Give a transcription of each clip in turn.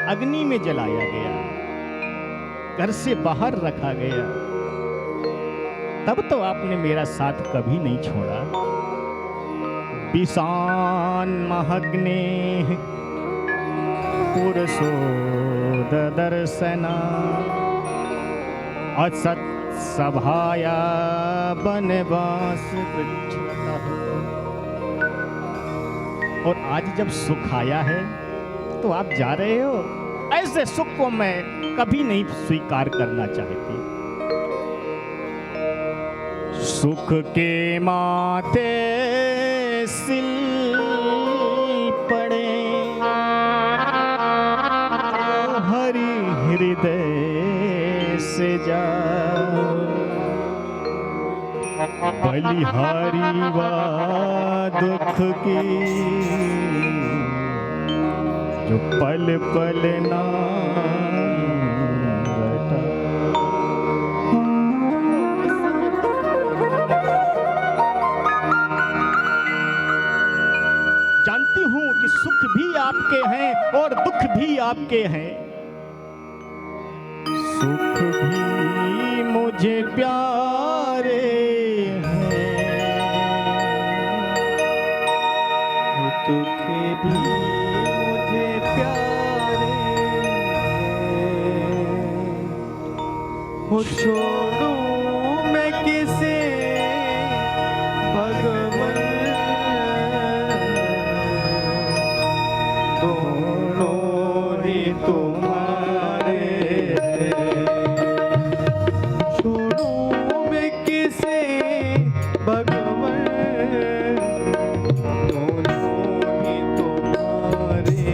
अग्नि में जलाया गया, घर से बाहर रखा गया, तब तो आपने मेरा साथ कभी नहीं छोड़ा। विषान महग्ने पुरुषोदर्शना असत सभाया बनवास पृच्छतः। और आज जब सुख आया है तो आप जा रहे हो, ऐसे सुख को मैं कभी नहीं स्वीकार करना चाहती। सुख के माथे सिल पड़े हरि हृदय से जा, बलिहारी वा दुख की जो पल पल नाम रटा। जानती हूं कि सुख भी आपके हैं और दुख भी आपके हैं। सुख भी मुझे प्यारे हैं, दुख भी मुझे प्यारे हैं। हो छोड़ूं मैं किसे भगवन, दोनों ही तुम्हारे हैं। छोड़ूं मैं किसे भगवन, दोनों ही तुम्हारे।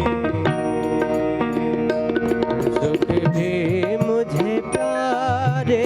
सुख भी मुझे प्यारे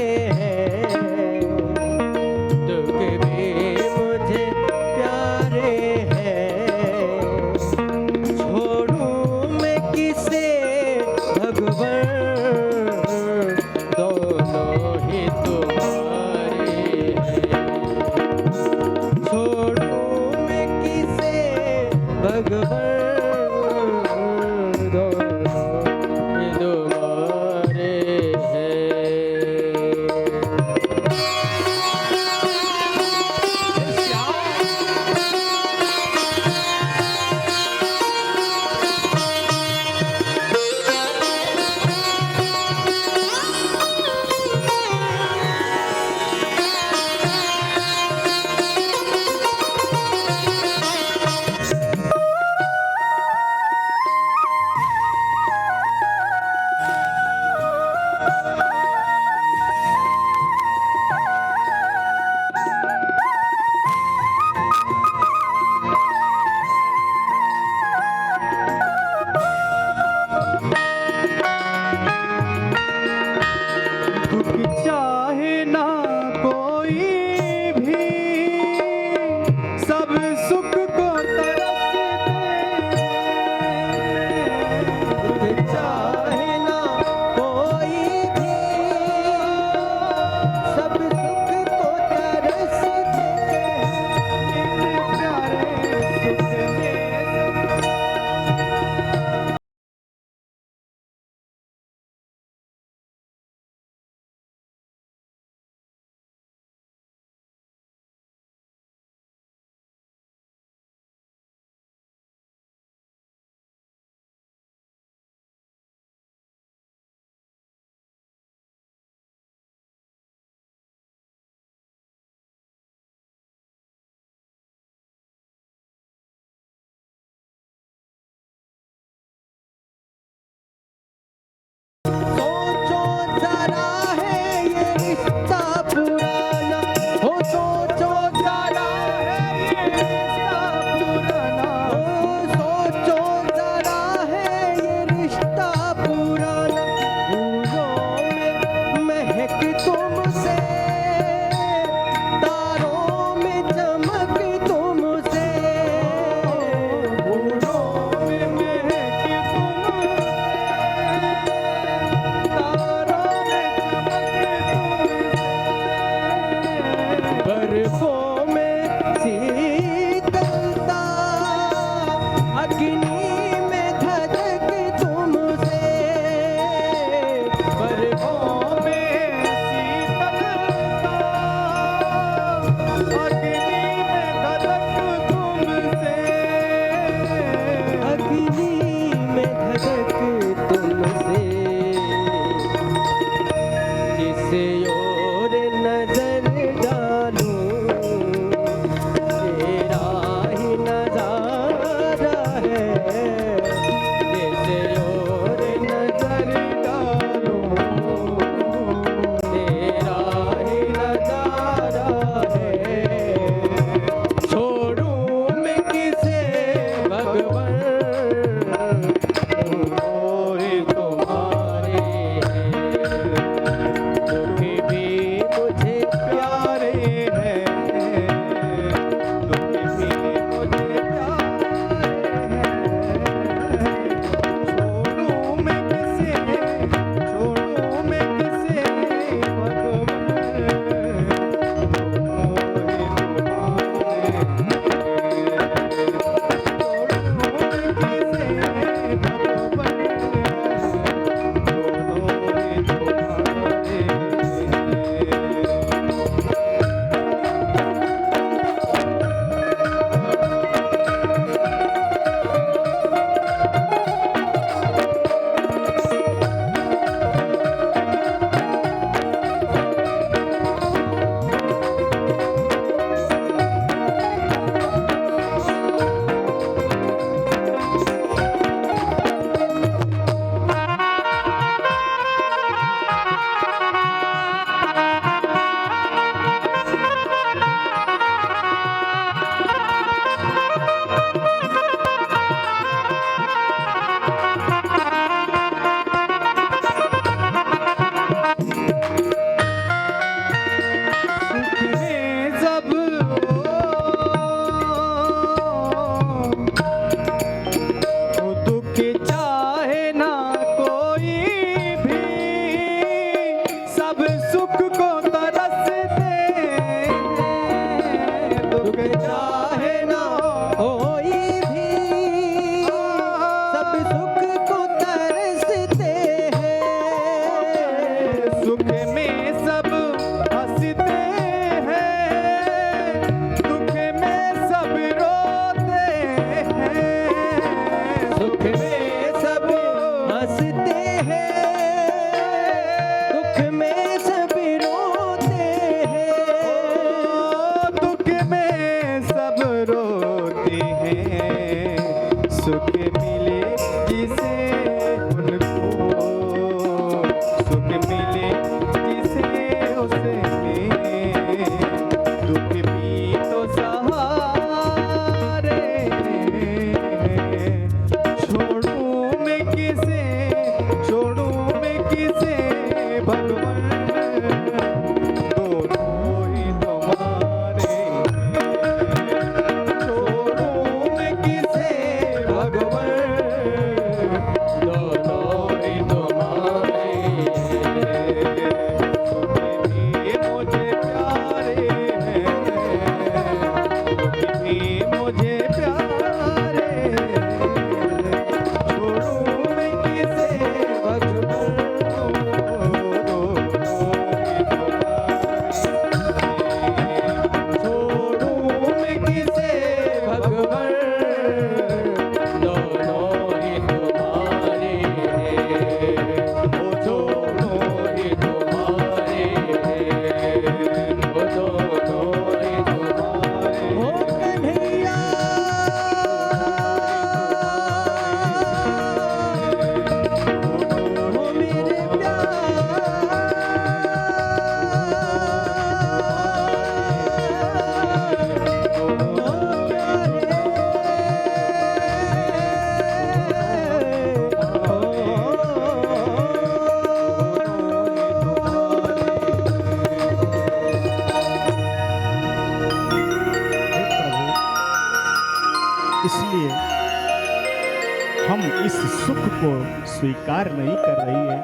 को स्वीकार नहीं कर रही है।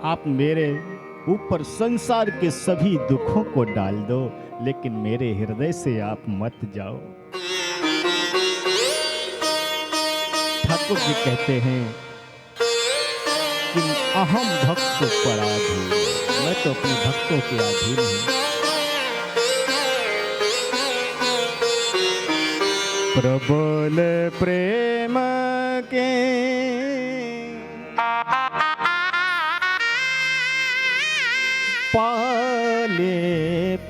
आप मेरे ऊपर संसार के सभी दुखों को डाल दो, लेकिन मेरे हृदय से आप मत जाओ। ठाकुर जी कहते हैं कि अहम भक्त पराधीन, मैं तो अपने भक्तों के अधीन हूं। प्रबल प्रेम के पाले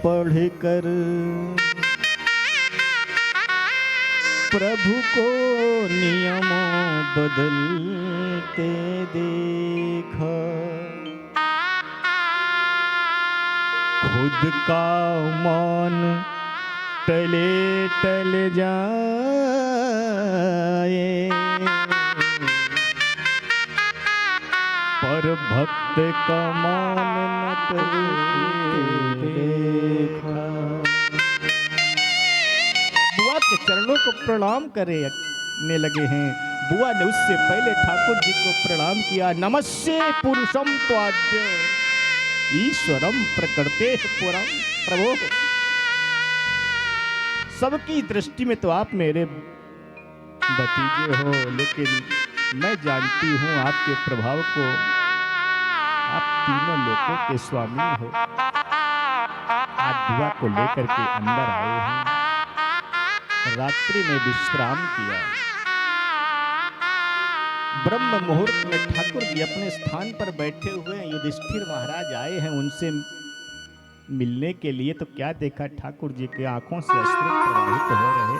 पढ़कर प्रभु को नियमों बदलते देखा, खुद का मान टले टल जाए, पर भक्त का मान न टलते देखा। बुआ के चरणों को प्रणाम करने लगे हैं। बुआ ने उससे पहले ठाकुर जी को प्रणाम किया। नमस्ते पुरुषम त्वाद्य ईश्वरम प्रकृते पुरम। प्रभु, सबकी दृष्टि में तो आप मेरे भतीजे हो, लेकिन मैं जानती हूं आपके प्रभाव को। आप तीनों लोकों के स्वामी हो। आज बुआ को लेकर के अंदर आए हैं। रात्रि में विश्राम किया। ब्रह्म मुहूर्त में ठाकुर जी अपने स्थान पर बैठे हुए हैं। युधिष्ठिर महाराज आए हैं उनसे मिलने के लिए, तो क्या देखा, ठाकुर जी के आंखों से अश्रु प्रवाहित हो रहे।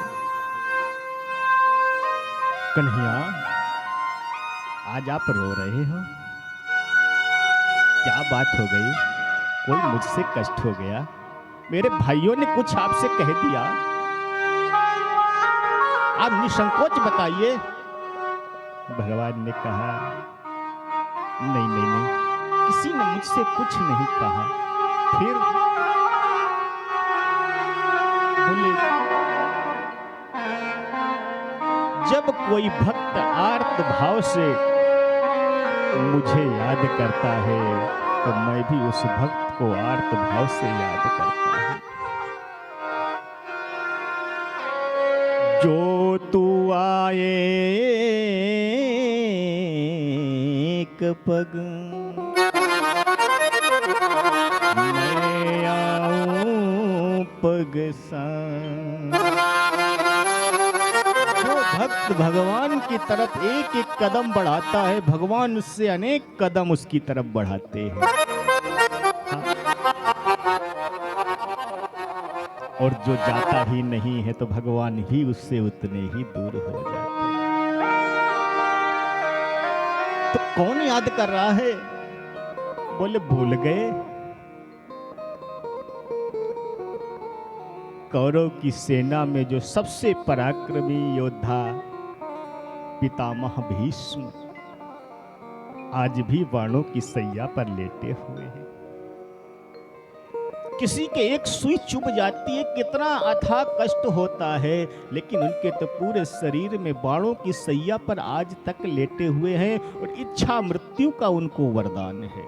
कन्हैया, आज आप रो रहे हो, क्या बात हो गई? कोई मुझसे कष्ट हो गया? मेरे भाइयों ने कुछ आपसे कह दिया? आप निसंकोच बताइए। भगवान ने कहा, नहीं नहीं नहीं, किसी ने मुझसे कुछ नहीं कहा। फिर बोले, जब कोई भक्त आर्त भाव से मुझे याद करता है, तो मैं भी उस भक्त को आर्त भाव से याद करता हूं। जो तू आए एक पग, मैं आऊं पग सान। जो भक्त भगवान की तरफ एक एक कदम बढ़ाता है, भगवान उससे अनेक कदम उसकी तरफ बढ़ाते हैं। और जो जाता ही नहीं है, तो भगवान ही उससे उतने ही दूर हो जाते हैं। तो कौन याद कर रहा है? बोले, भूल गए? कौरव की सेना में जो सबसे पराक्रमी योद्धा पितामह भीष्म आज भी बाणों की सैया पर लेटे हुए हैं। किसी के एक सुई चुभ जाती है, कितना अथाह कष्ट होता है, लेकिन उनके तो पूरे शरीर में बाणों की सैया पर आज तक लेटे हुए हैं और इच्छा मृत्यु का उनको वरदान है।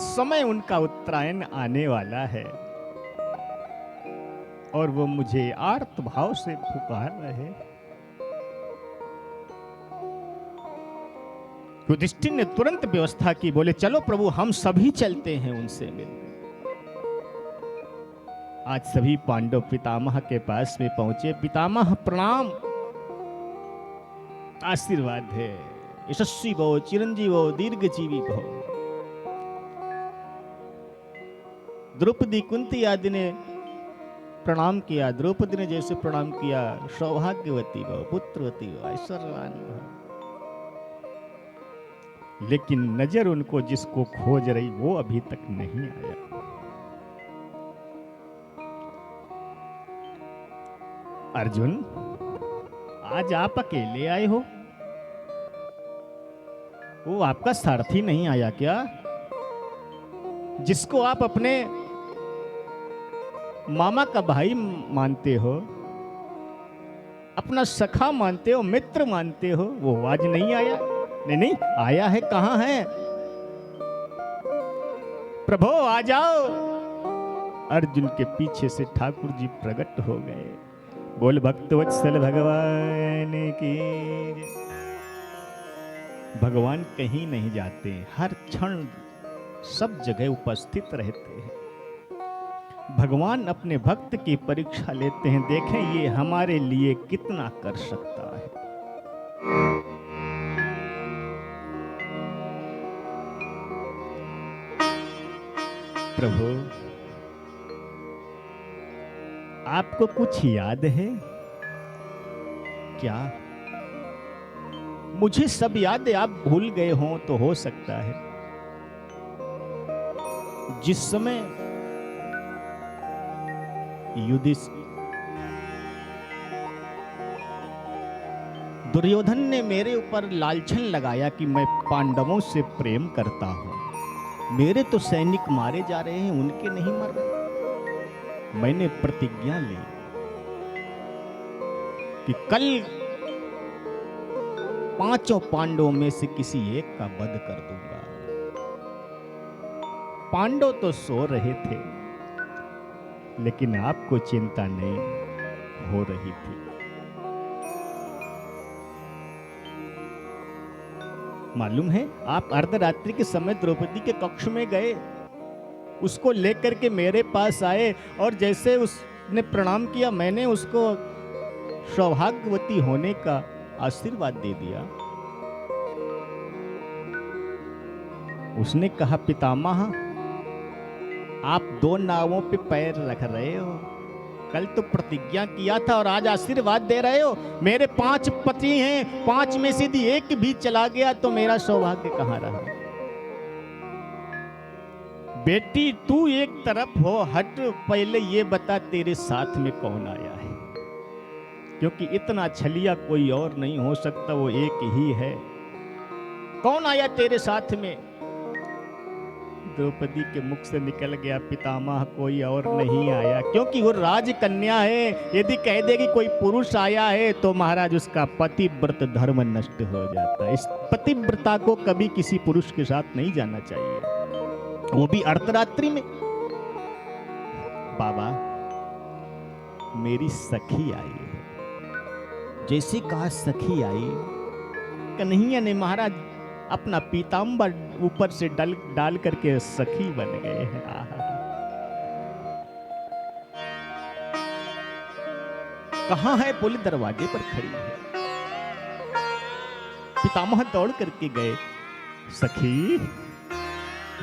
समय उनका उत्तरायण आने वाला है और वो मुझे आर्त भाव से पुकार रहे। युधिष्ठिर ने तुरंत व्यवस्था की। बोले, चलो प्रभु, हम सभी चलते हैं उनसे मिलने। आज सभी पांडव पितामह के पास में पहुंचे। पितामह प्रणाम, आशीर्वाद है, यशस्वी भव, चिरंजीव भव, दीर्घजीवी भव। द्रौपदी, कुंती आदि ने प्रणाम किया। द्रौपदी ने जैसे प्रणाम किया, सौभाग्यवती भव, पुत्रवती भव, ऐश्वर्यवान भव। लेकिन नजर उनको जिसको खोज रही, वो अभी तक नहीं आया। अर्जुन, आज आप अकेले आए हो? वो आपका सारथी नहीं आया क्या, जिसको आप अपने मामा का भाई मानते हो, अपना सखा मानते हो, मित्र मानते हो, वो आज नहीं आया? नहीं नहीं आया है, कहां है? प्रभु आ जाओ। अर्जुन के पीछे से ठाकुर जी प्रकट हो गए। बोल भक्तवत्सल भगवान की जय। भगवान कहीं नहीं जाते, हर क्षण सब जगह उपस्थित रहते हैं। भगवान अपने भक्त की परीक्षा लेते हैं, देखें ये हमारे लिए कितना कर सकता है। प्रभु आपको कुछ याद है क्या? मुझे सब याद है, आप भूल गए हों तो हो सकता है। जिस समय दुर्योधन ने मेरे ऊपर लालछन लगाया कि मैं पांडवों से प्रेम करता हूं, मेरे तो सैनिक मारे जा रहे हैं, उनके नहीं मर रहे। मैंने प्रतिज्ञा ली कि कल 5 पांडवों में से किसी एक का वध कर दूंगा। पांडव तो सो रहे थे, लेकिन आपको चिंता नहीं हो रही थी। मालूम है, आप अर्धरात्रि के समय द्रौपदी के कक्ष में गए, उसको लेकर के मेरे पास आए, और जैसे उसने प्रणाम किया, मैंने उसको सौभाग्यवती होने का आशीर्वाद दे दिया। उसने कहा, पितामह आप 2 नावों पे पैर रख रहे हो, कल तो प्रतिज्ञा किया था और आज आशीर्वाद दे रहे हो। मेरे 5 पति हैं, 5 में से यदि एक भी चला गया तो मेरा सौभाग्य कहां रहा? बेटी तू एक तरफ हो, हट, पहले ये बता तेरे साथ में कौन आया है, क्योंकि इतना छलिया कोई और नहीं हो सकता, वो एक ही है। कौन आया तेरे साथ में? द्रौपदी के मुख से निकल गया, पितामह कोई और नहीं आया, क्योंकि वो राजकन्या है। यदि कह देगी कोई पुरुष आया है तो महाराज उसका पतिव्रत धर्म नष्ट हो जाता है। इस पतिव्रता को कभी किसी पुरुष के साथ नहीं जाना चाहिए, वो भी अर्धरात्रि में। बाबा मेरी सखी आई है। जैसे कहा सखी आई, कन्हैया ने महाराज अपना पीताम्बर ऊपर से डाल करके सखी बन गए हैं। कहां है? बोले दरवाजे पर खड़ी है। पितामह दौड़ करके गए, सखी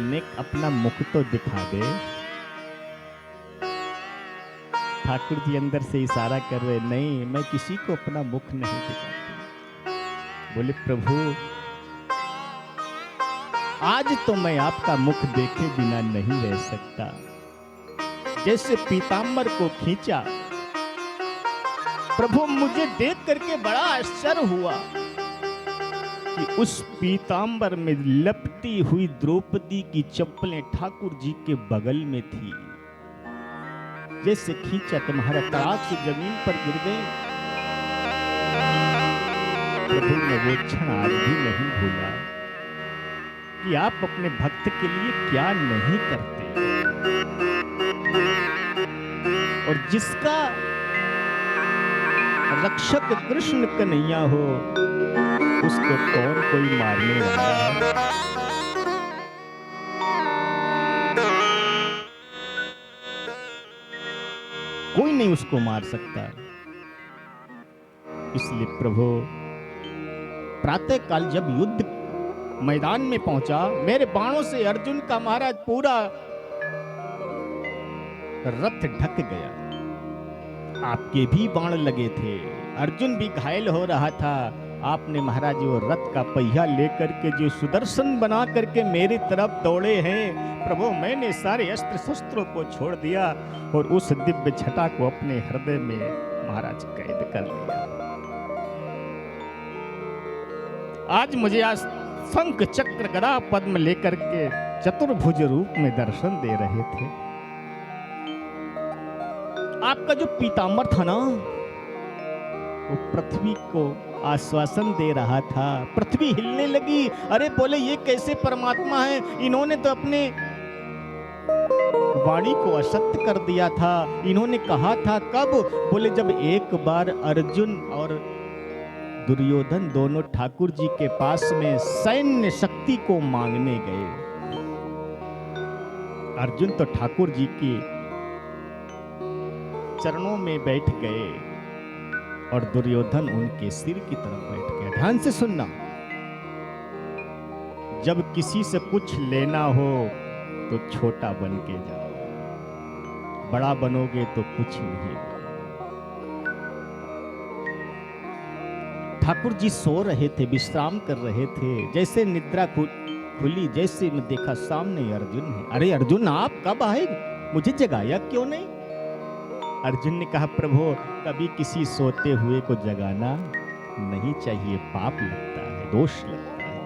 ने अपना मुख तो दिखा दे। ठाकुर जी अंदर से इशारा कर रहे, नहीं मैं किसी को अपना मुख नहीं दिखाती। बोले प्रभु आज तो मैं आपका मुख देखे बिना नहीं रह सकता। जैसे पीताम्बर को खींचा, प्रभु मुझे देख करके बड़ा आश्चर्य हुआ कि उस पीताम्बर में लपटी हुई द्रौपदी की चप्पलें ठाकुर जी के बगल में थी। जैसे खींचा तुम्हारा तड़ाक से जमीन पर गिर गई। प्रभु ने वो क्षण आज भी नहीं भूला कि आप अपने भक्त के लिए क्या नहीं करते, और जिसका रक्षक कृष्ण कन्हैया हो उसको कौन कोई मारने वाला है? कोई नहीं उसको मार सकता। इसलिए प्रभु प्रातः काल जब युद्ध मैदान में पहुंचा, मेरे बाणों से अर्जुन का महाराज पूरा रथ ढक गया। आपके भी बाण लगे थे, अर्जुन भी घायल हो रहा था। आपने महाराज वो रथ का पहिया लेकर के जो सुदर्शन बना करके मेरी तरफ दौड़े हैं, प्रभु मैंने सारे अस्त्र शस्त्रों को छोड़ दिया और उस दिव्य छटा को अपने हृदय में महाराज कैद कर लिया। आज मुझे शंख चक्र गदा पद्म लेकर के चतुर्भुज रूप में दर्शन दे रहे थे। आपका जो पीताम्बर था ना, वो पृथ्वी को आश्वासन दे रहा था। पृथ्वी हिलने लगी। अरे बोले ये कैसे परमात्मा है, इन्होंने तो अपने वाणी को असत्य कर दिया था। इन्होंने कहा था कब? बोले जब एक बार अर्जुन और दुर्योधन दोनों ठाकुर जी के पास में सैन्य शक्ति को मांगने गए। अर्जुन तो ठाकुर जी के चरणों में बैठ गए और दुर्योधन उनके सिर की तरफ बैठ गया। ध्यान से सुनना, जब किसी से कुछ लेना हो तो छोटा बन के जाओ, बड़ा बनोगे तो कुछ नहीं। ठाकुर जी सो रहे थे, विश्राम कर रहे थे। जैसे निद्रा खुली, जैसे मैं देखा सामने अर्जुन है। अरे अर्जुन आप कब आए, मुझे जगाया क्यों नहीं? अर्जुन ने कहा प्रभु कभी किसी सोते हुए को जगाना नहीं चाहिए, पाप लगता है, दोष लगता है।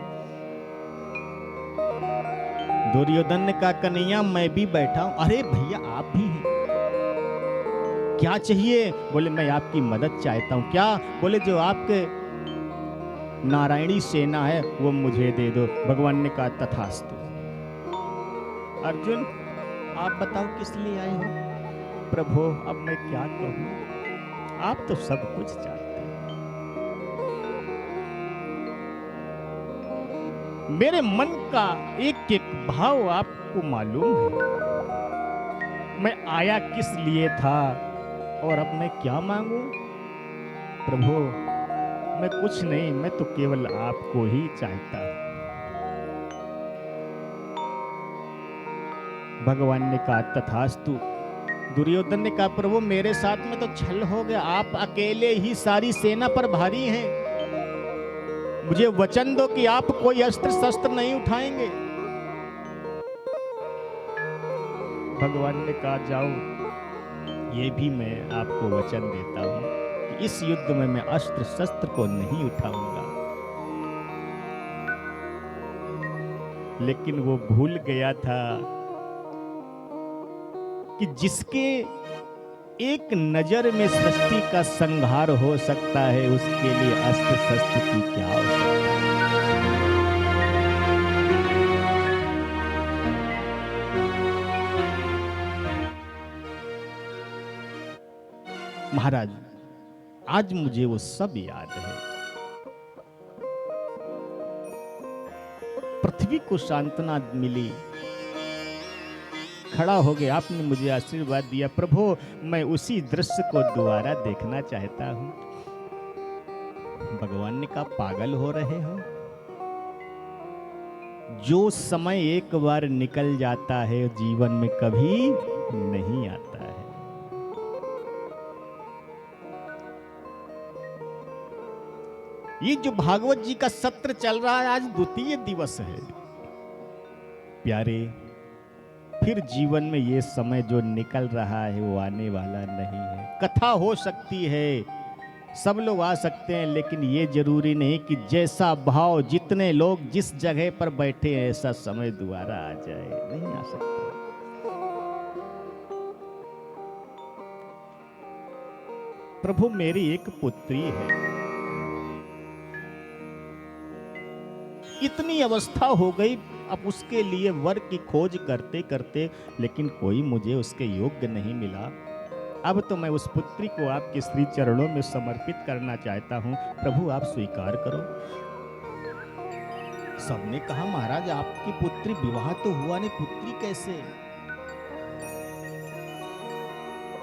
दुर्योधन ने कहा कन्हैया मैं भी बैठा हूं। अरे भैया आप भी हैं, क्या चाहिए? बोले मैं आपकी मदद चाहता हूं। क्या? बोले जो आपके नारायणी सेना है वो मुझे दे दो। भगवान ने कहा तथास्तु। अर्जुन आप बताओ किस लिए आए हो? प्रभु अब मैं क्या कहूं, आप तो सब कुछ जानते हैं। मेरे मन का एक एक भाव आपको मालूम है। मैं आया किस लिए था और अब मैं क्या मांगू? प्रभु मैं कुछ नहीं, मैं तो केवल आपको ही चाहता हूं। भगवान ने कहा तथास्तु। दुर्योधन ने कहा प्रभु मेरे साथ में तो छल हो गया, आप अकेले ही सारी सेना पर भारी हैं। मुझे वचन दो कि आप कोई अस्त्र शस्त्र नहीं उठाएंगे। भगवान ने कहा जाओ, ये भी मैं आपको वचन देता हूं कि इस युद्ध में मैं अस्त्र शस्त्र को नहीं उठाऊंगा। लेकिन वो भूल गया था कि जिसके एक नजर में सृष्टि का संहार हो सकता है, उसके लिए अस्त्र शस्त्र की क्या आवश्यकता है। महाराज आज मुझे वो सब याद है। पृथ्वी को सांत्वना मिली, खड़ा हो गया, आपने मुझे आशीर्वाद दिया। प्रभु मैं उसी दृश्य को दोबारा देखना चाहता हूं। भगवान ने कहा पागल हो रहे हो? जो समय एक बार निकल जाता है जीवन में कभी नहीं आता है। ये जो भागवत जी का सत्र चल रहा है, आज द्वितीय दिवस है प्यारे। फिर जीवन में ये समय जो निकल रहा है वो आने वाला नहीं है। कथा हो सकती है, सब लोग आ सकते हैं, लेकिन ये जरूरी नहीं कि जैसा भाव, जितने लोग जिस जगह पर बैठे हैं, ऐसा समय दोबारा आ जाए, नहीं आ सकता। प्रभु मेरी एक पुत्री है, इतनी अवस्था हो गई, अब उसके लिए वर की खोज करते करते, लेकिन कोई मुझे उसके योग्य नहीं मिला। अब तो मैं उस पुत्री को आपके श्री चरणों में समर्पित करना चाहता हूं। प्रभु आप स्वीकार करो। सबने कहा महाराज आपकी पुत्री, विवाह तो हुआ नहीं, पुत्री कैसे?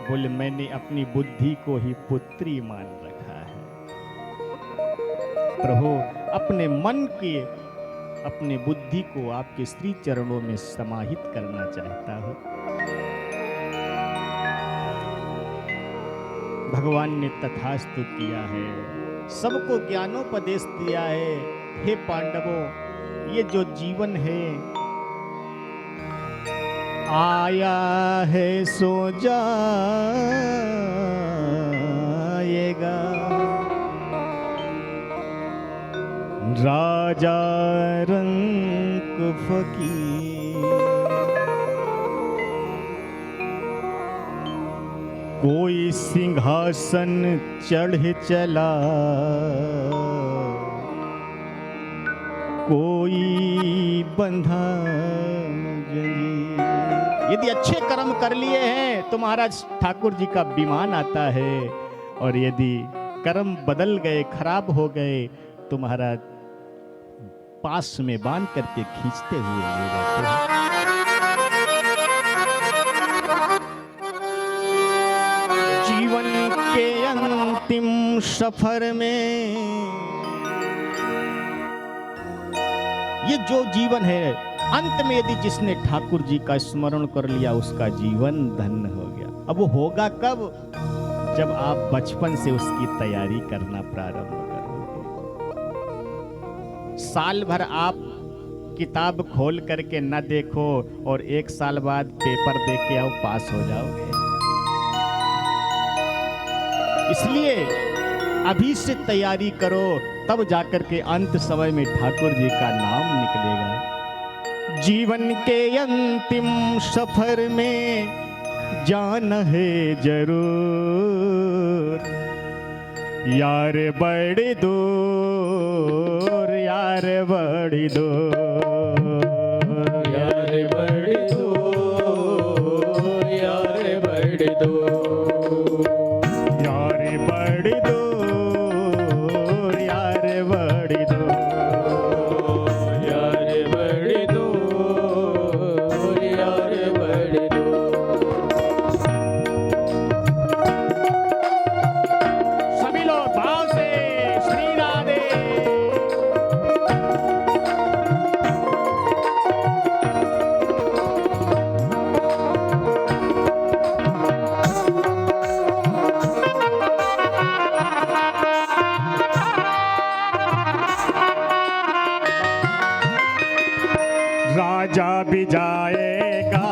बोले मैंने अपनी बुद्धि को ही पुत्री मान रखा है। प्रभु अपने मन के, अपने बुद्धि को आपके श्री चरणों में समाहित करना चाहता हूं। भगवान ने तथास्तु किया है, सबको ज्ञानोपदेश दिया है। हे पांडवों, ये जो जीवन है आया है सो जाएगा। राजा रंक फकीर कोई सिंहासन चढ़ चला, कोई बंधा जंजीर। यदि अच्छे कर्म कर लिए हैं तो महाराज ठाकुर जी का विमान आता है, और यदि कर्म बदल गए, खराब हो गए, तो महाराज पास में बांध करके खींचते हुए ले जाते हैं। जीवन के अंतिम सफर में ये जो जीवन है, अंत में यदि जिसने ठाकुर जी का स्मरण कर लिया उसका जीवन धन्य हो गया। अब वो होगा कब? जब आप बचपन से उसकी तैयारी करना प्रारंभ करोगे। साल भर आप किताब खोल करके न देखो और 1 साल बाद पेपर दे के आओ, पास हो जाओगे। इसलिए अभी से तैयारी करो, तब जाकर के अंत समय में ठाकुर जी का नाम निकलेगा। जीवन के अंतिम सफर में जाना है जरूर, यार बड़ी दूर, यार बड़ी दूर, यार बड़ी दूर, यार बड़ी दूर, यार बड़ी दूर, यार बड़ी दूर, यार बड़ी दूर, यार बड़ी दूर। सभी लोग भाव से श्री राधे। राजा भी जाएगा,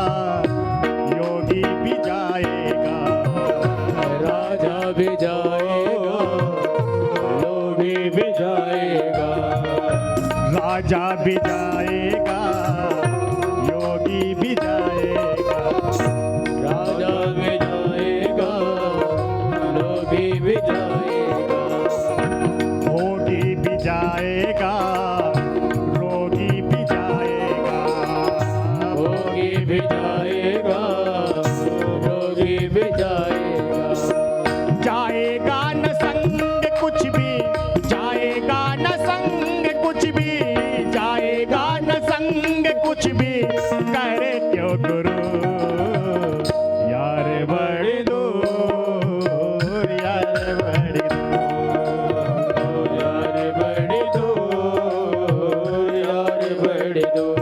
योगी भी जाएगा, राजा भी जाएगा, लोभी भी जाएगा, राजा भी जाएगा, योगी भी जाएगा, राजा भी जाएगा, लोभी भी जाएगा, भोगी भी जाएगा, रोगी भी जाएगा, भोगी भी जाएगा, रोगी भी जाएगा। जाएगा न संग कुछ भी, जाएगा न संग कुछ भी, जाएगा न संग कुछ भी, करे क्यों गुरु, यार बड़ी दूर, यार बड़ी दूर, यार बड़ी दूर, यार बड़ी दूर।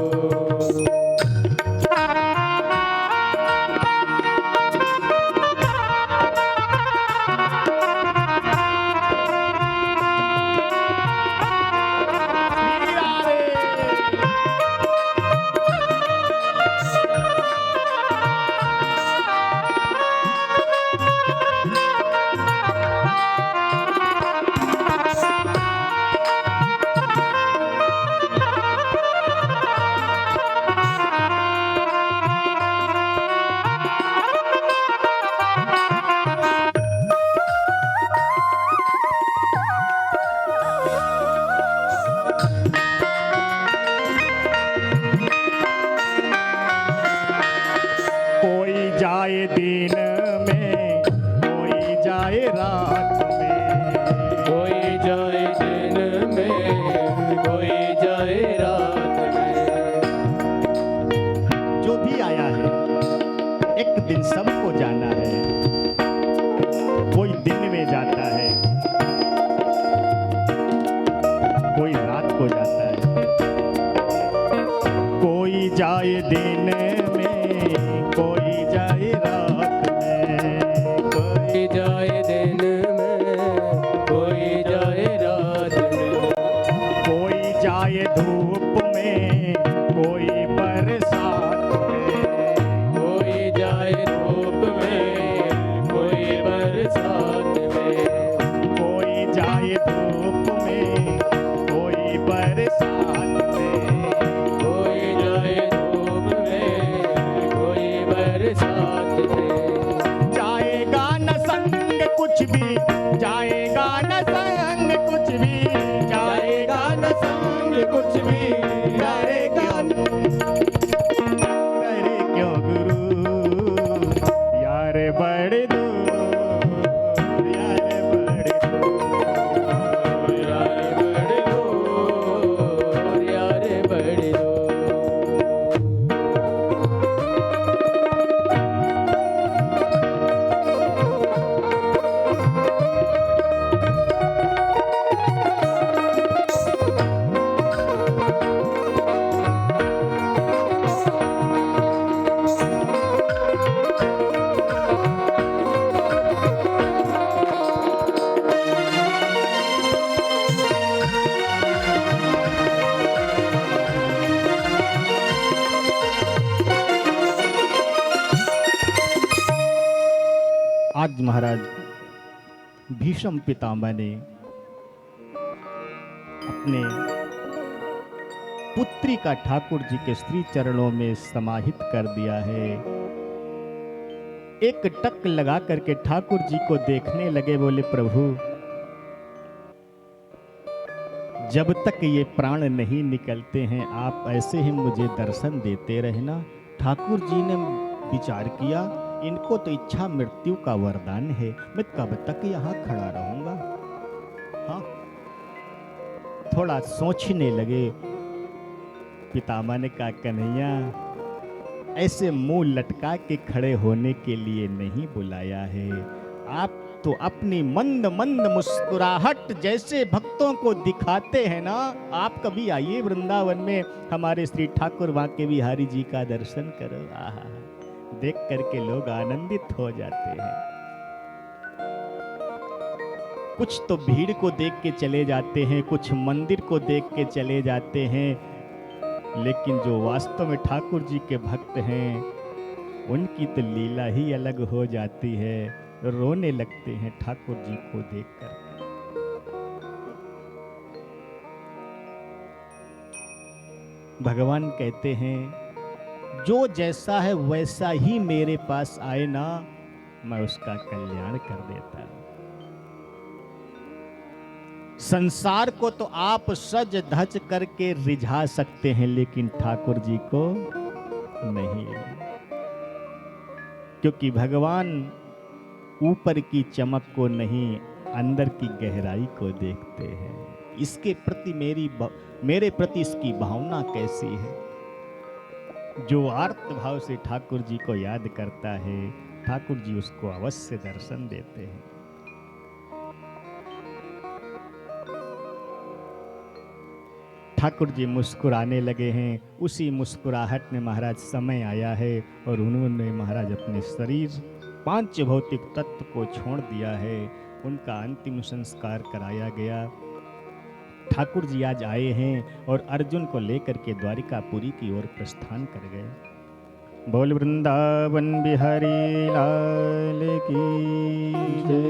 श्री राधे। कोई जाए दिन में, कोई जाए रात में, कोई जाए दिन में, कोई जाए रात में। जो भी आया है एक दिन सबको जाना है। कोई दिन में जाता है, कोई रात को जाता है। कोई जाए दिन में, कोई जाए रात में, कोई कोई जाए दिन में, भी जाएगा न संग, कुछ भी जाएगा न संग कुछ भी जाएगा न। करे क्यों गुरु यार बड़े दूर, यार बड़े दूर। यार बड़े दूर, यार बड़े दूर। आज महाराज भीष्म पितामह ने अपने पुत्री का ठाकुर जी के श्री चरणों में समाहित कर दिया है। एक टक लगा करके ठाकुर जी को देखने लगे, बोले प्रभु जब तक ये प्राण नहीं निकलते हैं आप ऐसे ही मुझे दर्शन देते रहना। ठाकुर जी ने विचार किया, इनको तो इच्छा मृत्यु का वरदान है, मैं कब तक यहाँ खड़ा रहूंगा। हाँ, थोड़ा सोचने लगे। पितामह ने कहा कन्हैया ऐसे मुंह लटका के खड़े होने के लिए नहीं बुलाया है, आप तो अपनी मंद मंद मुस्कुराहट जैसे भक्तों को दिखाते हैं ना, आप कभी आइए वृंदावन में, हमारे श्री ठाकुर बांके बिहारी जी का दर्शन करो। आहा, देख करके लोग आनंदित हो जाते हैं। कुछ तो भीड़ को देख के चले जाते हैं, कुछ मंदिर को देख के चले जाते हैं, लेकिन जो वास्तव में ठाकुर जी के भक्त हैं उनकी तो लीला ही अलग हो जाती है, रोने लगते हैं ठाकुर जी को देखकर। भगवान कहते हैं जो जैसा है वैसा ही मेरे पास आए ना, मैं उसका कल्याण कर देता हूं। संसार को तो आप सज धज करके रिझा सकते हैं, लेकिन ठाकुर जी को नहीं, क्योंकि भगवान ऊपर की चमक को नहीं अंदर की गहराई को देखते हैं। इसके प्रति मेरे प्रति इसकी भावना कैसी है। जो आर्त भाव से ठाकुर जी को याद करता है, ठाकुर जी उसको अवश्य दर्शन देते हैं। ठाकुर जी मुस्कुराने लगे हैं। उसी मुस्कुराहट में महाराज समय आया है और उन्होंने महाराज अपने शरीर पांच भौतिक तत्व को छोड़ दिया है। उनका अंतिम संस्कार कराया गया। ठाकुर जी आज आए हैं और अर्जुन को लेकर के द्वारिकापुरी की ओर प्रस्थान कर गए। बोल वृंदावन बिहारी लाल की जय।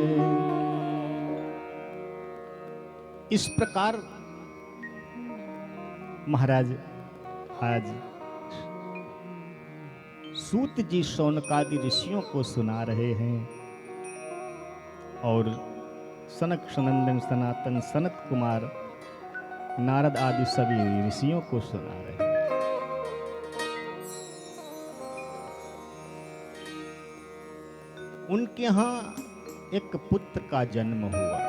इस प्रकार महाराज आज सूत जी शौनकादि ऋषियों को सुना रहे हैं और सनक सनंदन सनातन सनत कुमार नारद आदि सभी ऋषियों को सुना रहे हैं। उनके यहाँ एक पुत्र का जन्म हुआ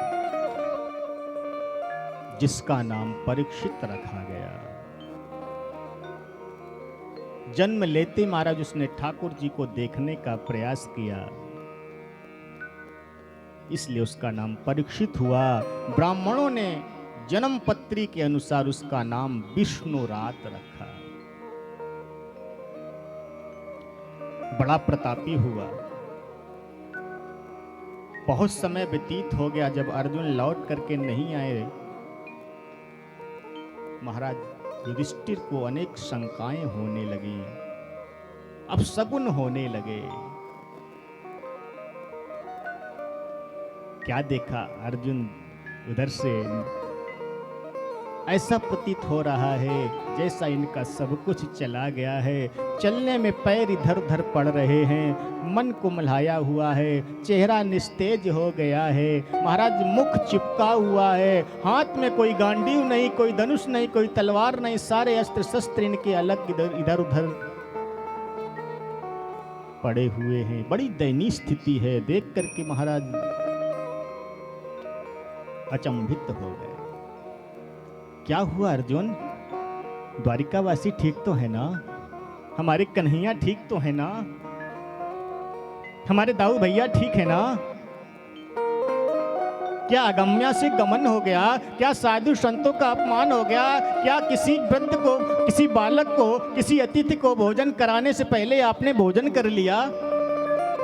जिसका नाम परीक्षित रखा गया। जन्म लेते महाराज उसने ठाकुर जी को देखने का प्रयास किया, इसलिए उसका नाम परीक्षित हुआ। ब्राह्मणों ने जन्म पत्री के अनुसार उसका नाम विष्णुरात रखा। बड़ा प्रतापी हुआ। बहुत समय व्यतीत हो गया। जब अर्जुन लौट करके नहीं आए, महाराज युधिष्ठिर को अनेक शंकाएं होने लगी, अब शगुन होने लगे। क्या देखा अर्जुन उधर से ऐसा प्रतीत हो रहा है जैसा इनका सब कुछ चला गया है। चलने में पैर इधर उधर पड़ रहे हैं, मन कुम्हलाया हुआ है, चेहरा निस्तेज हो गया है। महाराज मुख चिपका हुआ है, हाथ में कोई गांडीव नहीं, कोई धनुष नहीं, कोई तलवार नहीं, सारे अस्त्र शस्त्र इनके अलग इधर उधर पड़े हुए हैं। बड़ी दयनीय स्थिति है। देख करके महाराज अचंभित हो गए। क्या हुआ अर्जुन? द्वारिकावासी ठीक तो है ना? हमारे कन्हैया ठीक तो है ना? हमारे दाऊ भैया ठीक है ना? क्या अगम्या से गमन हो गया? क्या साधु संतों का अपमान हो गया? क्या किसी वृद्ध को, किसी बालक को, किसी अतिथि को भोजन कराने से पहले आपने भोजन कर लिया?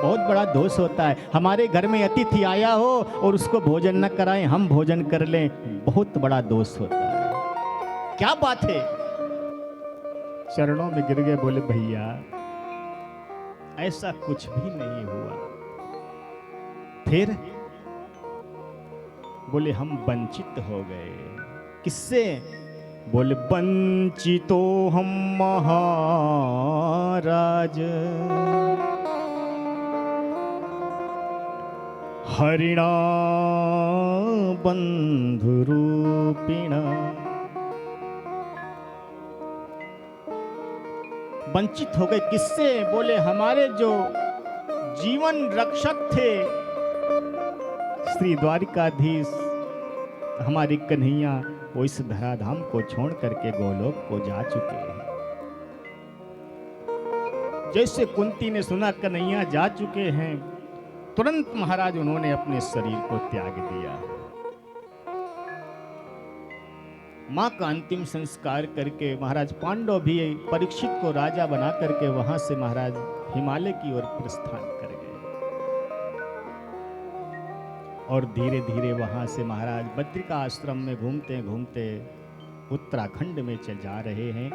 बहुत बड़ा दोष होता है। हमारे घर में अतिथि आया हो और उसको भोजन न कराएं, हम भोजन कर लें, बहुत बड़ा दोष होता है। क्या बात है? चरणों में गिर गए, बोले भैया ऐसा कुछ भी नहीं हुआ। फिर बोले हम वंचित हो गए। किससे? बोले वंचितो हम महाराज हरिणा बंधुरूपिणा। वंचित हो गए किससे? बोले हमारे जो जीवन रक्षक थे, श्री द्वारिकाधीश हमारी कन्हैया, वो इस धराधाम को छोड़ करके गोलोक को जा चुके हैं। जैसे कुंती ने सुना कन्हैया जा चुके हैं, तुरंत महाराज उन्होंने अपने शरीर को त्याग दिया। मां का अंतिम संस्कार करके महाराज पांडव भी परीक्षित को राजा बना करके वहां से महाराज हिमालय की ओर प्रस्थान कर गए। और धीरे धीरे वहां से महाराज बद्रिका आश्रम में घूमते घूमते उत्तराखंड में चल जा रहे हैं,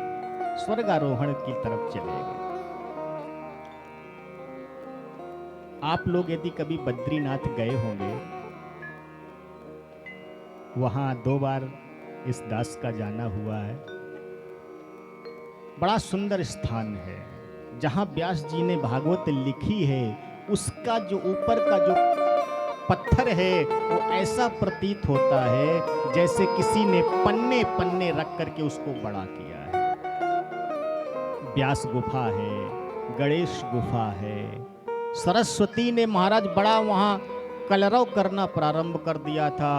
स्वर्गारोहण की तरफ चले गए। आप लोग यदि कभी बद्रीनाथ गए होंगे, वहां 2 बार इस दास का जाना हुआ है। बड़ा सुंदर स्थान है, जहां व्यास जी ने भागवत लिखी है, उसका जो ऊपर का जो पत्थर है वो ऐसा प्रतीत होता है जैसे किसी ने पन्ने पन्ने रख करके उसको बड़ा किया है। व्यास गुफा है, गणेश गुफा है। सरस्वती ने महाराज बड़ा वहां कलरव करना प्रारंभ कर दिया था,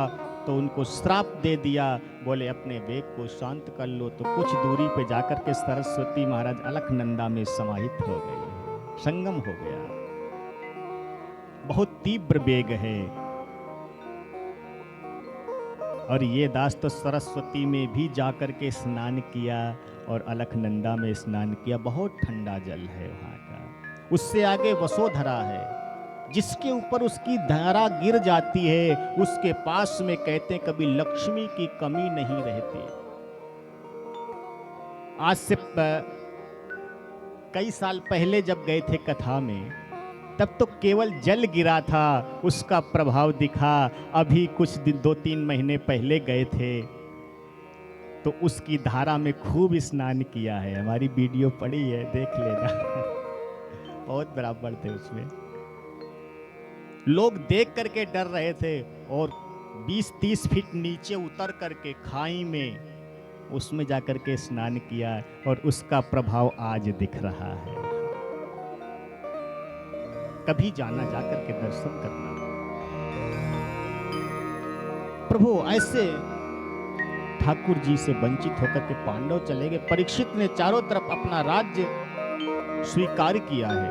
तो उनको श्राप दे दिया। बोले अपने वेग को शांत कर लो। तो कुछ दूरी पे जाकर के सरस्वती महाराज अलकनंदा में समाहित हो गए, संगम हो गया। बहुत तीव्र वेग है। और ये दास तो सरस्वती में भी जाकर के स्नान किया और अलकनंदा में स्नान किया। बहुत ठंडा जल है वहां का। उससे आगे वसोधरा है, जिसके ऊपर उसकी धारा गिर जाती है, उसके पास में कहते हैं कभी लक्ष्मी की कमी नहीं रहती। आज से कई साल पहले जब गए थे कथा में, तब तो केवल जल गिरा था, उसका प्रभाव दिखा। अभी कुछ दिन 2-3 महीने पहले गए थे तो उसकी धारा में खूब स्नान किया है। हमारी वीडियो पड़ी है, देख लेना। बहुत बराबर थे उसमें। लोग देख करके डर रहे थे और 20-30 फीट नीचे उतर करके खाई में उसमें जाकर के स्नान किया और उसका प्रभाव आज दिख रहा है। कभी जाना, जाकर के दर्शन करना। प्रभु ऐसे ठाकुर जी से वंचित होकर के पांडव चले गए। परीक्षित ने चारों तरफ अपना राज्य स्वीकार किया है।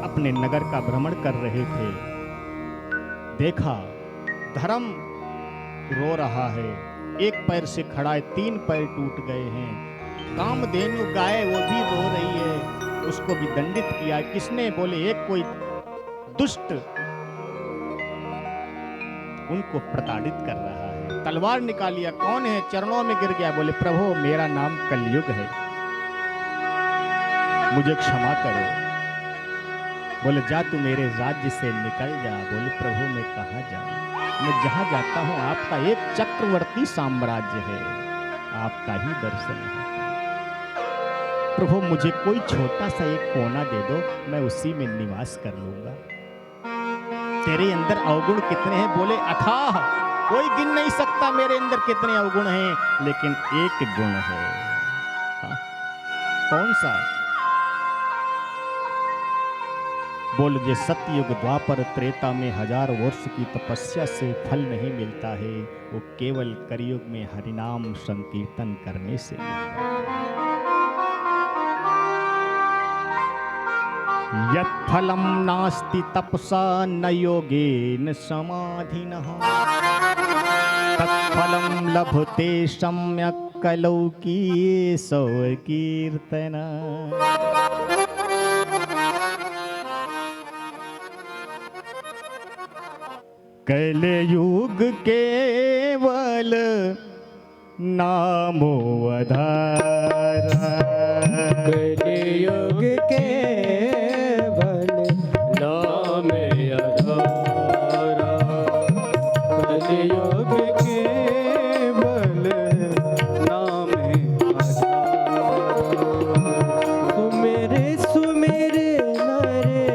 अपने नगर का भ्रमण कर रहे थे, देखा धर्म रो रहा है, एक पैर से खड़ा है, 3 पैर टूट गए हैं। कामधेनु गाय वो भी रो रही है, उसको भी दंडित किया। किसने? बोले एक कोई दुष्ट उनको प्रताड़ित कर रहा है, तलवार निकालिया। कौन है? चरणों में गिर गया, बोले प्रभु मेरा नाम कलयुग है, मुझे क्षमा करो। बोले जा तू मेरे राज्य से निकल जा। बोले प्रभु मैं कहाँ जाऊँ, मैं जहाँ जाता हूँ आपका एक चक्रवर्ती साम्राज्य है, आपका ही दर्शन है। प्रभु मुझे कोई छोटा सा एक कोना दे दो, मैं उसी में निवास कर लूंगा। तेरे अंदर अवगुण कितने हैं? बोले अथाह, कोई गिन नहीं सकता मेरे अंदर कितने अवगुण हैं, लेकिन एक गुण है। हाँ? कौन सा? बोल जे सतयुग द्वापर त्रेता में 1000 वर्ष की तपस्या से फल नहीं मिलता है, वो केवल कलयुग में हरिनाम संकीर्तन करने से मिलता है। यत् फलम नास्ति तपसा न योगेन समाधिनः, तत्फलम लभते सम्यक् कलौ केशव कीर्तन। कलयुग केवल नामो आधार, कलियुग केवल नाम आधारा, कलियुग केवल नाम आधारा। सुमेरे सुमेरे नरे,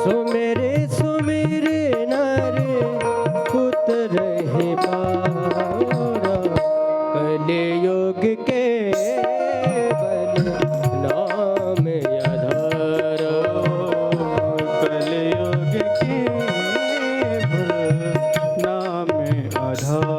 सुमेरे सुमेरे नरे, पुत्र है पारा, कलियुग केवल नाम आधारा, कलियुग केवल नाम आधारा।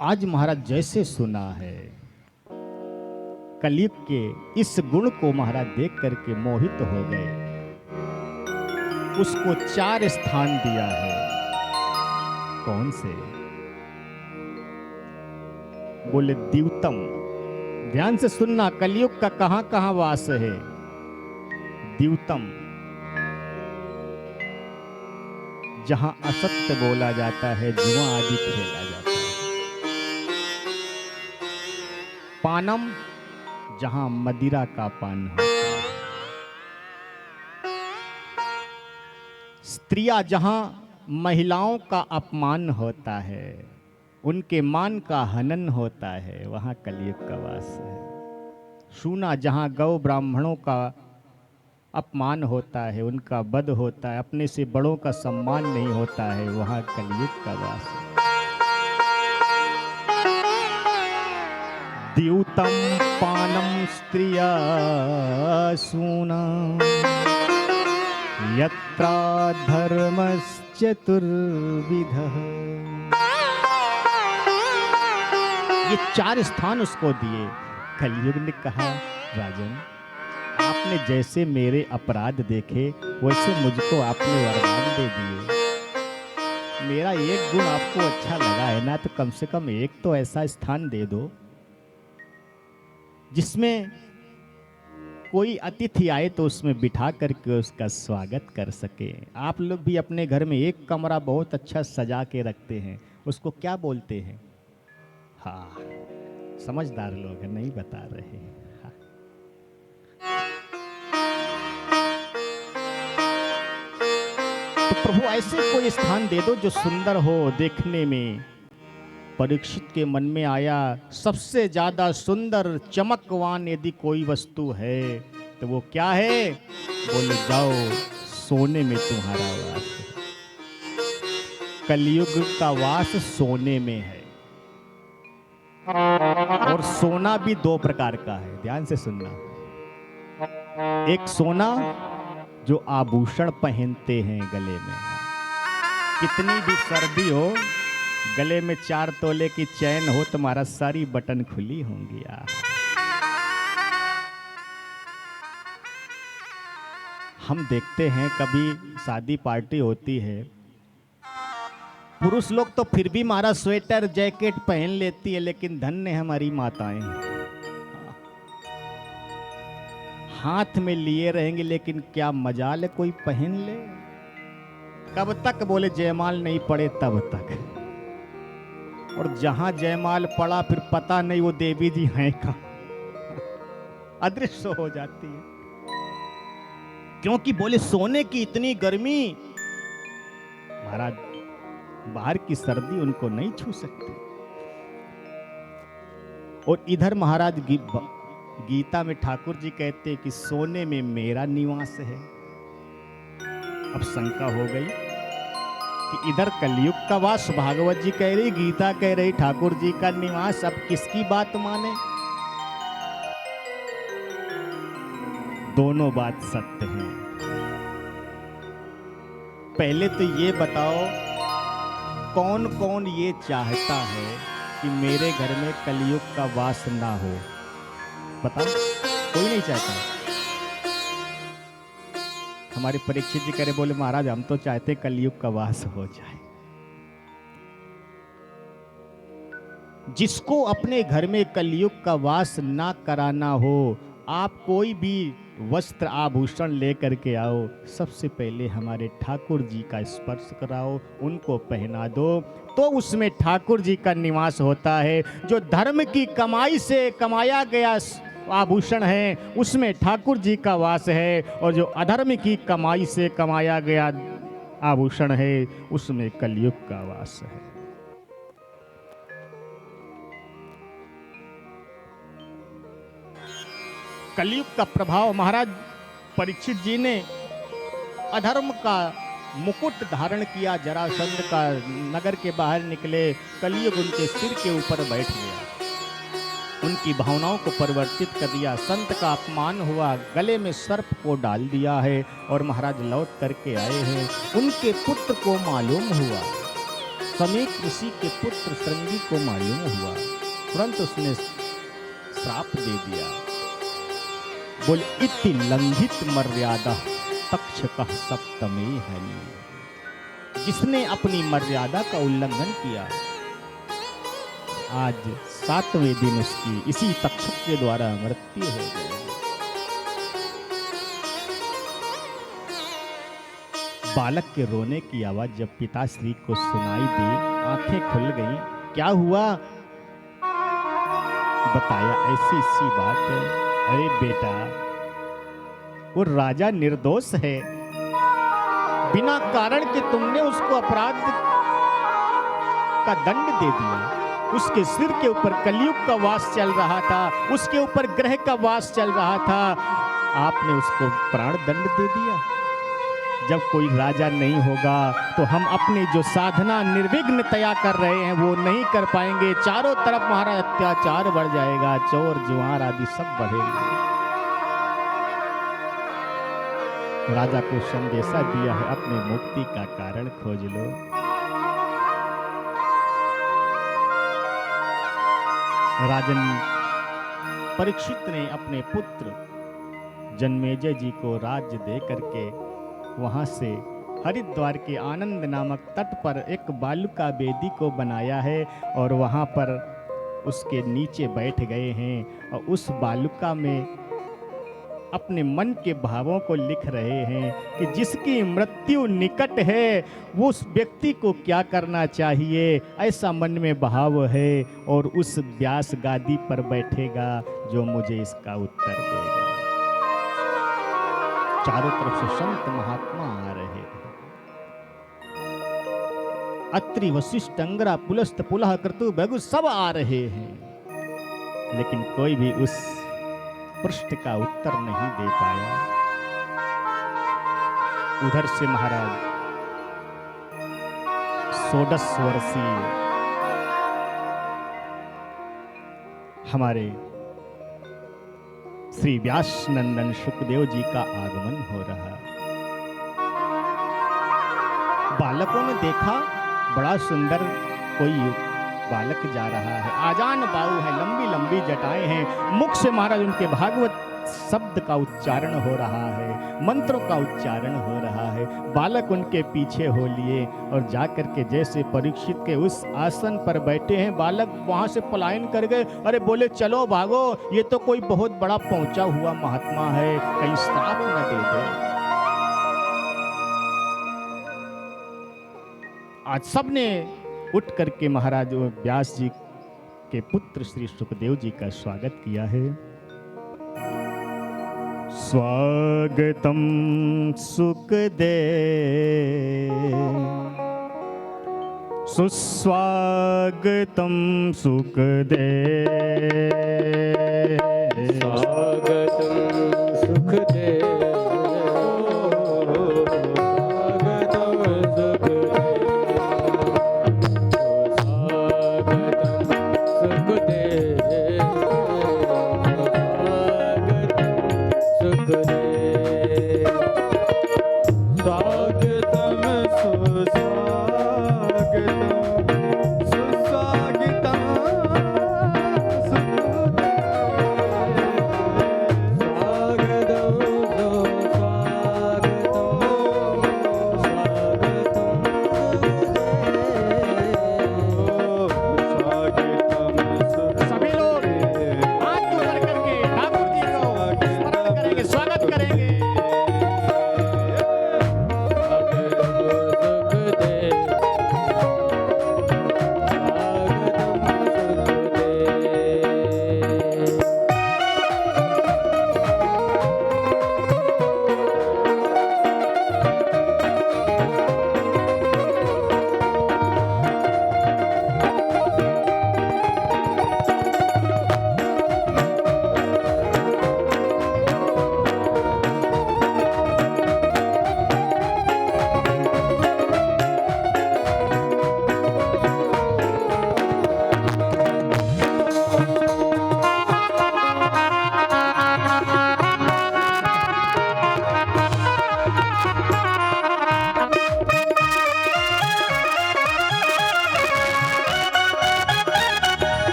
आज महाराज जैसे सुना है, कलयुग के इस गुण को महाराज देख करके मोहित हो गए। उसको 4 स्थान दिया है। कौन से? बोले द्यूतम। ध्यान से सुनना, कलयुग का कहां कहां वास है। द्यूतम, जहां असत्य बोला जाता है, जुआ आदि खेला जाता है। पानम, जहां मदिरा का पान होता है। स्त्रियां, जहां महिलाओं का अपमान होता है, उनके मान का हनन होता है, वहां कलयुग का वास है। शूना, जहां गौ ब्राह्मणों का अपमान होता है, उनका वध होता है, अपने से बड़ों का सम्मान नहीं होता है, वहां कलयुग का वास है। द्यूतम पानम स्त्रिया सूना, यत्रा धर्मश्चतुर्विधः। ये 4 स्थान उसको दिए। कलयुग ने कहा, राजन आपने जैसे मेरे अपराध देखे, वैसे मुझको आपने वरदान दे दिए। मेरा एक गुण आपको अच्छा लगा है ना, तो कम से कम एक तो ऐसा स्थान दे दो जिसमें कोई अतिथि आए तो उसमें बिठा करके उसका स्वागत कर सके। आप लोग भी अपने घर में एक कमरा बहुत अच्छा सजा के रखते हैं, उसको क्या बोलते हैं? हाँ, समझदार लोग हैं, नहीं बता रहे हैं। हाँ। तो प्रभु ऐसे कोई स्थान दे दो जो सुंदर हो देखने में। परीक्षित के मन में आया, सबसे ज्यादा सुंदर चमकवान यदि कोई वस्तु है तो वो क्या है? बोले जाओ, सोने में तुम्हारा वास है। कलयुग का वास सोने में है। और सोना भी 2 प्रकार का है, ध्यान से सुनना। एक सोना जो आभूषण पहनते हैं गले में। कितनी भी सर्दी हो, गले में 4 तोले की चैन हो, तुम्हारा सारी बटन खुली होंगी। हम देखते हैं कभी शादी पार्टी होती है, पुरुष लोग तो फिर भी हमारा स्वेटर जैकेट पहन लेती है, लेकिन धन्य हमारी माताएं हाथ में लिए रहेंगे, लेकिन क्या मजाल है कोई पहन ले। कब तक बोले जयमाल नहीं पड़े तब तक, और जहां जयमाल पड़ा फिर पता नहीं वो देवी जी हैं कहां, अदृश्य हो जाती है। क्योंकि बोले सोने की इतनी गर्मी, महाराज बाहर की सर्दी उनको नहीं छू सकती। और इधर महाराज गीता में ठाकुर जी कहते हैं कि सोने में मेरा निवास है। अब शंका हो गई कि इधर कलयुग का वास भागवत जी कह रही, गीता कह रही ठाकुर जी का निवास, अब किसकी बात माने। दोनों बात सत्य हैं। पहले तो ये बताओ कौन कौन ये चाहता है कि मेरे घर में कलयुग का वास ना हो। बताओ, कोई नहीं चाहता। हमारे परीक्षित जी करे बोले महाराज हम तो चाहते कलयुग का वास हो जाए। जिसको अपने घर में कलयुग का वास ना कराना हो, आप कोई भी वस्त्र आभूषण लेकर के आओ, सबसे पहले हमारे ठाकुर जी का स्पर्श कराओ, उनको पहना दो, तो उसमें ठाकुर जी का निवास होता है। जो धर्म की कमाई से कमाया गया आभूषण है उसमें ठाकुर जी का वास है, और जो अधर्म की कमाई से कमाया गया आभूषण है उसमें कलयुग का वास है। कलयुग का प्रभाव, महाराज परीक्षित जी ने अधर्म का मुकुट धारण किया, जरासंध का, नगर के बाहर निकले, कलयुग उनके सिर के ऊपर बैठ गया, उनकी भावनाओं को परिवर्तित कर दिया, संत का अपमान हुआ, गले में सर्प को डाल दिया है, और महाराज लौट करके आए हैं। उनके पुत्र को मालूम हुआ, समीक ऋषि के पुत्र श्रृंगी को मालूम हुआ, तुरंत उसने श्राप दे दिया। बोले इति लंघित मर्यादा तक्षकः सप्तमे हनि। जिसने अपनी मर्यादा का उल्लंघन किया, आज 7वें दिन उसकी इसी तक्षक के द्वारा मृत्यु हो गई। बालक के रोने की आवाज जब पिताश्री को सुनाई दी, आंखें खुल गईं। क्या हुआ? बताया ऐसी सी बात है। अरे बेटा, वो राजा निर्दोष है, बिना कारण के तुमने उसको अपराध का दंड दे दिया। उसके सिर के ऊपर कलयुग का वास चल रहा था, उसके ऊपर ग्रह का वास चल रहा था, आपने उसको प्राण दंड दे दिया। जब कोई राजा नहीं होगा तो हम अपनी जो साधना निर्विघ्न तया कर रहे हैं वो नहीं कर पाएंगे। चारों तरफ हमारा अत्याचार बढ़ जाएगा, चोर जुआर आदि सब बढ़ेंगे। राजा को संदेशा दिया है, अपने मुक्ति का कारण खोज लो। राजन परीक्षित ने अपने पुत्र जन्मेजय जी को राज्य दे करके वहां से हरिद्वार के आनंद नामक तट पर एक बालुका बेदी को बनाया है, और वहां पर उसके नीचे बैठ गए हैं, और उस बालुका में अपने मन के भावों को लिख रहे हैं कि जिसकी मृत्यु निकट है वो उस व्यक्ति को क्या करना चाहिए, ऐसा मन में भाव है, और उस व्यास गादी पर बैठेगा जो मुझे इसका उत्तर देगा। चारों तरफ से संत महात्मा आ रहे हैं, अत्रि वशिष्ठ अंगरा पुलस्त पुलह क्रतु भृगु सब आ रहे हैं, लेकिन कोई भी उस प्रश्न का उत्तर नहीं दे पाया। उधर से महाराज 16 वर्षीय हमारे श्री व्यास नंदन सुखदेव जी का आगमन हो रहा। बालकों ने देखा बड़ा सुंदर कोई बालक जा रहा है, आजान बाहु है, लंबी लंबी जटाएं हैं, मुख से महाराज उनके भागवत शब्द का उच्चारण हो रहा है, मंत्रों का उच्चारण हो रहा है। बालक उनके पीछे हो लिए और जाकर के जैसे परीक्षित के उस आसन पर बैठे हैं, बालक वहां से पलायन कर गए। अरे बोले चलो भागो, ये तो कोई बहुत बड़ा पहुंचा हुआ महात्मा है, कहीं श्राप न दे दे। आज सबने उठ करके महाराज व्यास जी के पुत्र श्री सुखदेव जी का स्वागत किया है। स्वागतम सुखदेव, सुस्वागतम सुखदेव, स्वागतम सुखदेव,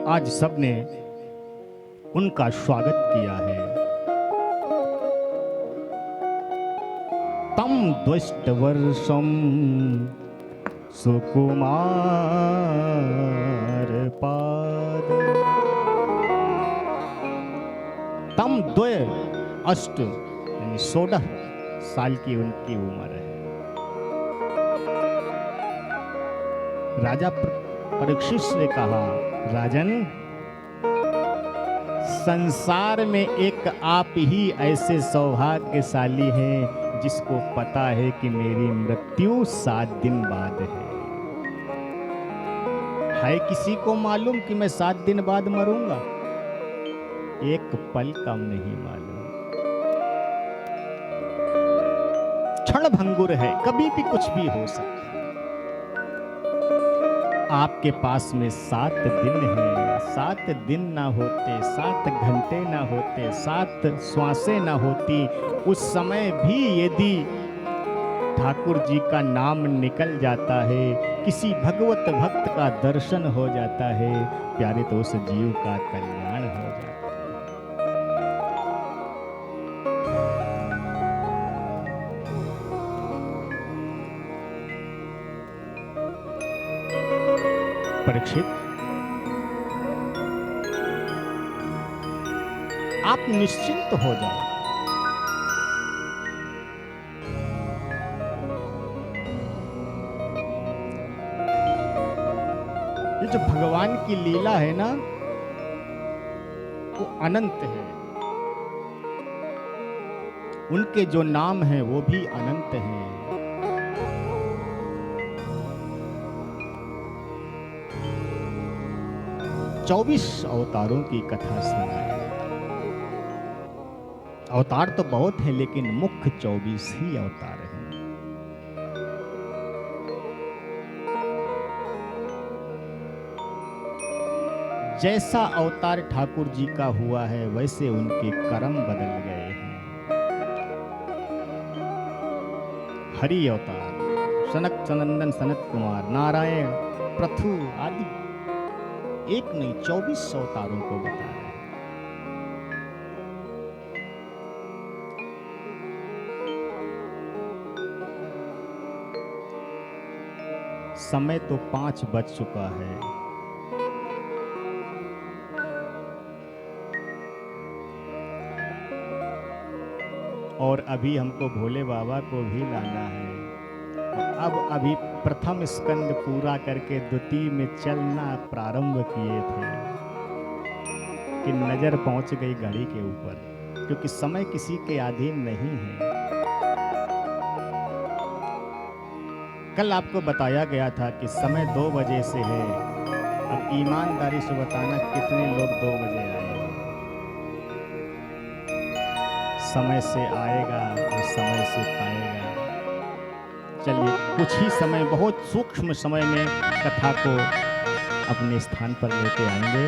आज सबने उनका स्वागत किया है। तम द्वष्ट वर्षम सुकुमार पाद, तम द्वय अष्ट यानी 16 साल की उनकी उम्र है। राजा परीक्षित ने कहा, राजन, संसार में एक आप ही ऐसे सौभाग्यशाली हैं जिसको पता है कि मेरी मृत्यु 7 दिन बाद है किसी को मालूम कि मैं 7 दिन बाद मरूंगा? एक पल कम नहीं मालूम। क्षण भंगुर है, कभी भी कुछ भी हो सकता है। आपके पास में 7 दिन हैं, 7 दिन ना होते, 7 घंटे ना होते, 7 श्वासें ना होती, उस समय भी यदि ठाकुर जी का नाम निकल जाता है, किसी भगवत भक्त का दर्शन हो जाता है, प्यारे तो उस जीव का कल्याण हो जाता है। परीक्षित, आप निश्चिंत हो जाओ। ये जो भगवान की लीला है ना, वो अनंत है। उनके जो नाम हैं वो भी अनंत हैं। 24 अवतारों की कथा सुनाई। अवतार तो बहुत हैं, लेकिन मुख्य 24 ही अवतार हैं। जैसा अवतार ठाकुर जी का हुआ है, वैसे उनके कर्म बदल गए हैं। हरि अवतार, सनक सनंदन सनत कुमार, नारायण, पृथु आदि एक नहीं 24 अवतारों को बता रहे हैं। समय तो 5 बज चुका है। और अभी हमको भोले बाबा को भी लाना है। अब अभी प्रथम स्कंद पूरा करके द्वितीय में चलना प्रारंभ किए थे कि नजर पहुंच गई घड़ी के ऊपर, क्योंकि समय किसी के अधीन नहीं है। कल आपको बताया गया था कि समय 2 बजे से है। अब ईमानदारी से बताना कितने लोग 2 बजे आए। समय से आएगा और समय से पाएगा। चलिए कुछ ही समय, बहुत सूक्ष्म समय में कथा को अपने स्थान पर लेके आएंगे,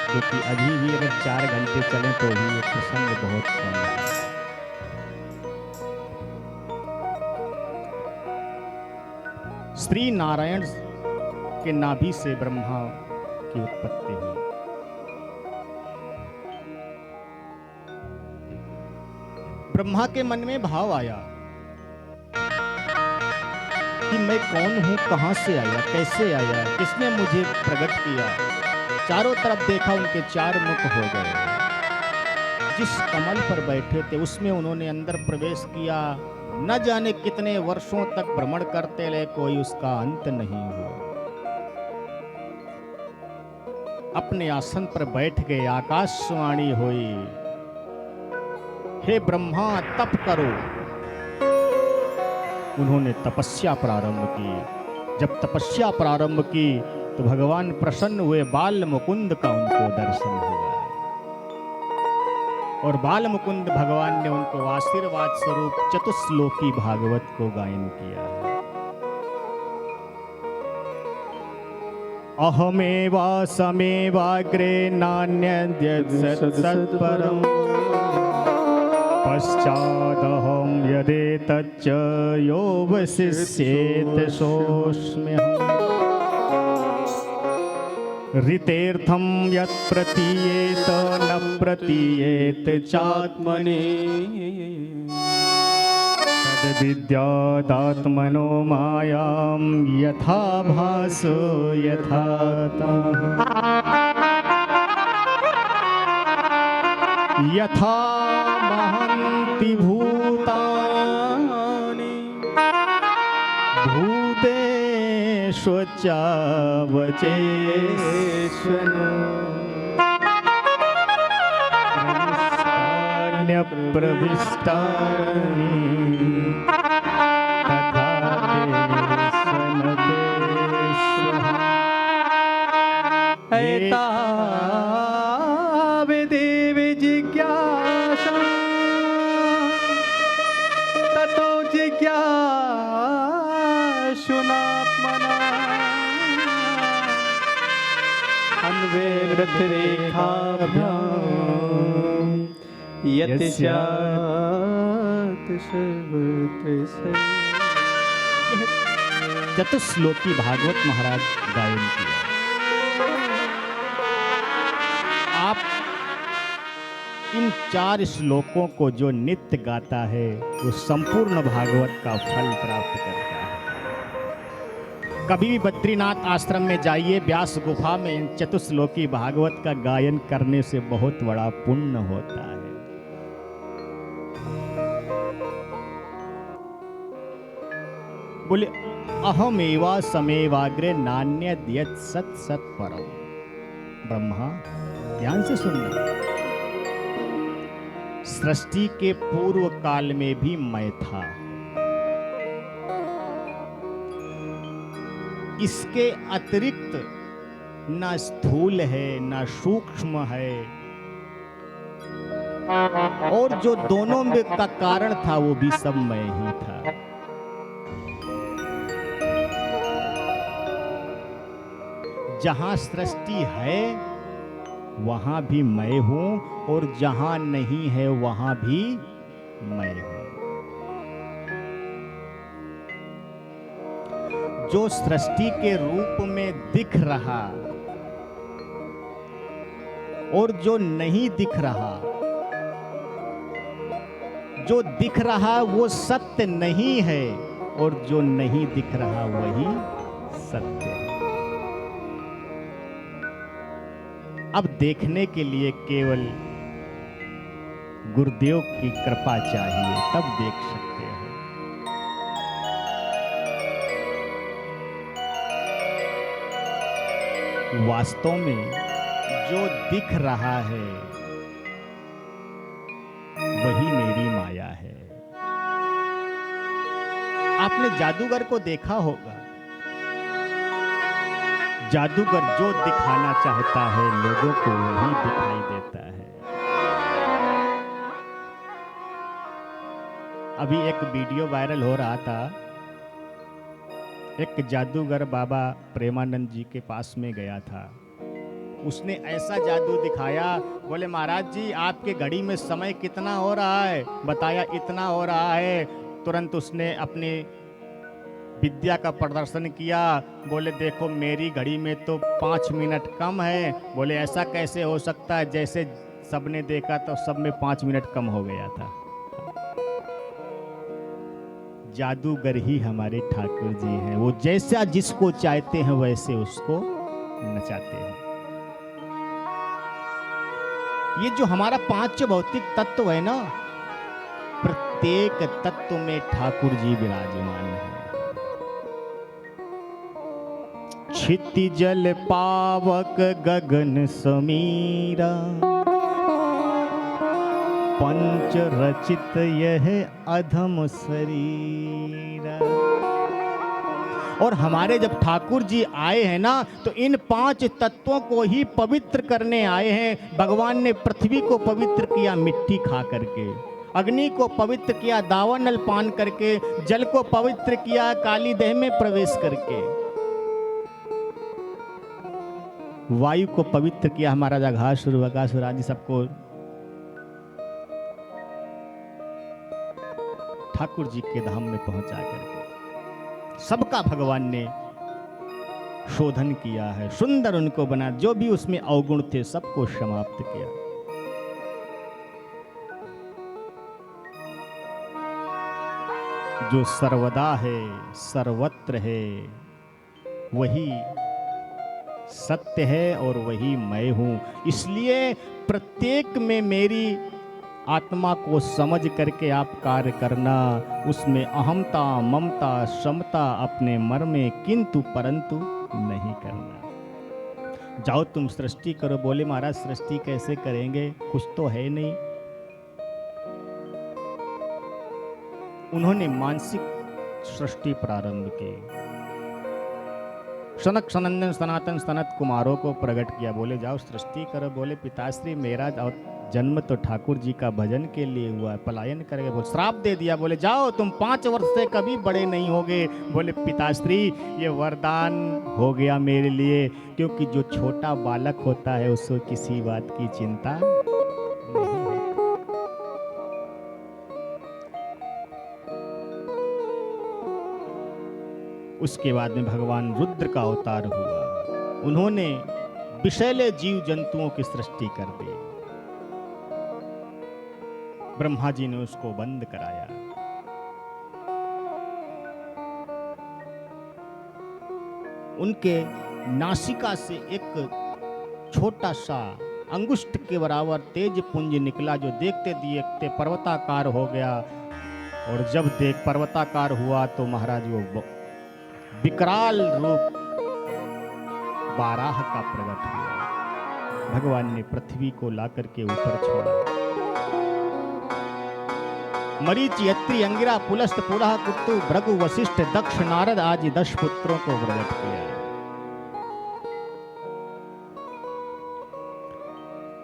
क्योंकि अभी भी अगर 4 घंटे चलें तो भी ये प्रसंग बहुत कम है। श्री नारायण के नाभि से ब्रह्मा की उत्पत्ति हुई। ब्रह्मा के मन में भाव आया कि मैं कौन हूं, कहां से आया, कैसे आया, किसने मुझे प्रकट किया। चारों तरफ देखा, उनके 4 मुख हो गए। जिस कमल पर बैठे थे उसमें उन्होंने अंदर प्रवेश किया। न जाने कितने वर्षों तक भ्रमण करते रहे, कोई उसका अंत नहीं हुआ। अपने आसन पर बैठ गए। आकाशवाणी हुई, हे ब्रह्मा तप करो। उन्होंने तपस्या प्रारंभ की। जब तपस्या प्रारंभ की तो भगवान प्रसन्न हुए। बाल मुकुंद का उनको दर्शन हुआ और बाल मुकुंद भगवान ने उनको आशीर्वाद स्वरूप चतुश्लोकी भागवत को गायन किया। अहमेवा समेवाग्रे नान्यद्यत् सत्परम् पश्चादहं यदेतच्च योऽवशिष्येत सोऽस्म्यहम्। ऋतेर्थं यत् प्रतीयेत न प्रतीयेत चात्मने तद्विद्यादात्मनो मायां यथा भासो यथा यथा महन्ति भूतानि भूतेषु प्रविष्टानि तथा क्या शुनात्मना अन्वेरथ रेखाभ्याम यतिशात सर्वत्र चतुश्लोकी भागवत महाराज गायन किया। आप इन 4 श्लोकों को जो नित्य गाता है वो संपूर्ण भागवत का फल प्राप्त करता है। कभी भी बद्रीनाथ आश्रम में जाइए, व्यास गुफा में इन चतुश्लोकी भागवत का गायन करने से बहुत बड़ा पुण्य होता है। बोले अहमेवा समेवाग्रे नान्यद यत् सत् सत् परम। ब्रह्मा ध्यान से सुनना, सृष्टि के पूर्व काल में भी मैं था। इसके अतिरिक्त ना स्थूल है ना सूक्ष्म है, और जो दोनों में का कारण था वो भी सब मैं ही था। जहां सृष्टि है वहां भी मैं हूं, और जहां नहीं है वहां भी मैं हूं। जो सृष्टि के रूप में दिख रहा और जो नहीं दिख रहा, जो दिख रहा वो सत्य नहीं है, और जो नहीं दिख रहा वही सत्य है। अब देखने के लिए केवल गुरुदेव की कृपा चाहिए, तब देख सकते हैं। वास्तव में जो दिख रहा है वही मेरी माया है। आपने जादूगर को देखा होगा, जादूगर जो दिखाना चाहता है लोगों को वही दिखाई देता है। अभी एक वीडियो वायरल हो रहा था, एक जादूगर बाबा प्रेमानंद जी के पास में गया था। उसने ऐसा जादू दिखाया, बोले महाराज जी आपके घड़ी में समय कितना हो रहा है? बताया इतना हो रहा है। तुरंत उसने अपनी विद्या का प्रदर्शन किया। बोले देखो मेरी घड़ी में तो 5 मिनट कम है। बोले ऐसा कैसे हो सकता है? जैसे सबने देखा तो सब में 5 मिनट कम हो गया था। जादूगर ही हमारे ठाकुर जी हैं। वो जैसा जिसको चाहते हैं वैसे उसको नचाते हैं। ये जो हमारा 5 भौतिक तत्व है ना, प्रत्येक तत्व में ठाकुर जी विराजमान है। क्षितिजल पावक गगन समीरा, पंच रचित यह अधम शरीरा। और हमारे जब ठाकुर जी आए हैं ना, तो इन 5 तत्वों को ही पवित्र करने आए हैं। भगवान ने पृथ्वी को पवित्र किया मिट्टी खा करके, अग्नि को पवित्र किया दावानल पान करके, जल को पवित्र किया काली देह में प्रवेश करके, वायु को पवित्र किया हमारा जघासुर बकासुर आदि सबको ठाकुर जी के धाम में पहुंचा करके सबका भगवान ने शोधन किया है, सुंदर उनको बना, जो भी उसमें अवगुण थे सबको समाप्त किया। जो सर्वदा है, सर्वत्र है, वही सत्य है और वही मैं हूं। इसलिए प्रत्येक में मेरी आत्मा को समझ करके आप कार्य करना। उसमें अहमता ममता समता अपने मन में किंतु परंतु नहीं करना। जाओ तुम सृष्टि करो। बोले महाराज सृष्टि कैसे करेंगे, कुछ तो है नहीं। उन्होंने मानसिक सृष्टि प्रारंभ की। सनक सनंदन सनातन सनत कुमारों को प्रकट किया। बोले जाओ सृष्टि करो। बोले पिताश्री मेरा जन्म तो ठाकुर जी का भजन के लिए हुआ है, पलायन करके बोल श्राप दे दिया, बोले जाओ तुम 5 वर्ष से कभी बड़े नहीं होगे। बोले पिताश्री ये वरदान हो गया मेरे लिए, क्योंकि जो छोटा बालक होता है उसको किसी बात की चिंता नहीं है। उसके बाद में भगवान रुद्र का अवतार हुआ, उन्होंने विषैले जीव जंतुओं की सृष्टि कर दी। ब्रह्मा जी ने उसको बंद कराया। उनके नासिका से एक छोटा सा अंगुष्ठ के बराबर तेज पुंज निकला, जो देखते देखते पर्वताकार हो गया। और जब देख पर्वताकार हुआ तो महाराज वो विकराल रूप बाराह का प्रकट हुआ। भगवान ने पृथ्वी को ला करके ऊपर छोड़ा। मरीच, यत्री, अंगिरा, पुलस्त, पुलह, कुत्तु, भृगु, वशिष्ठ, दक्ष, नारद आदि 10 पुत्रों को प्रकट किया।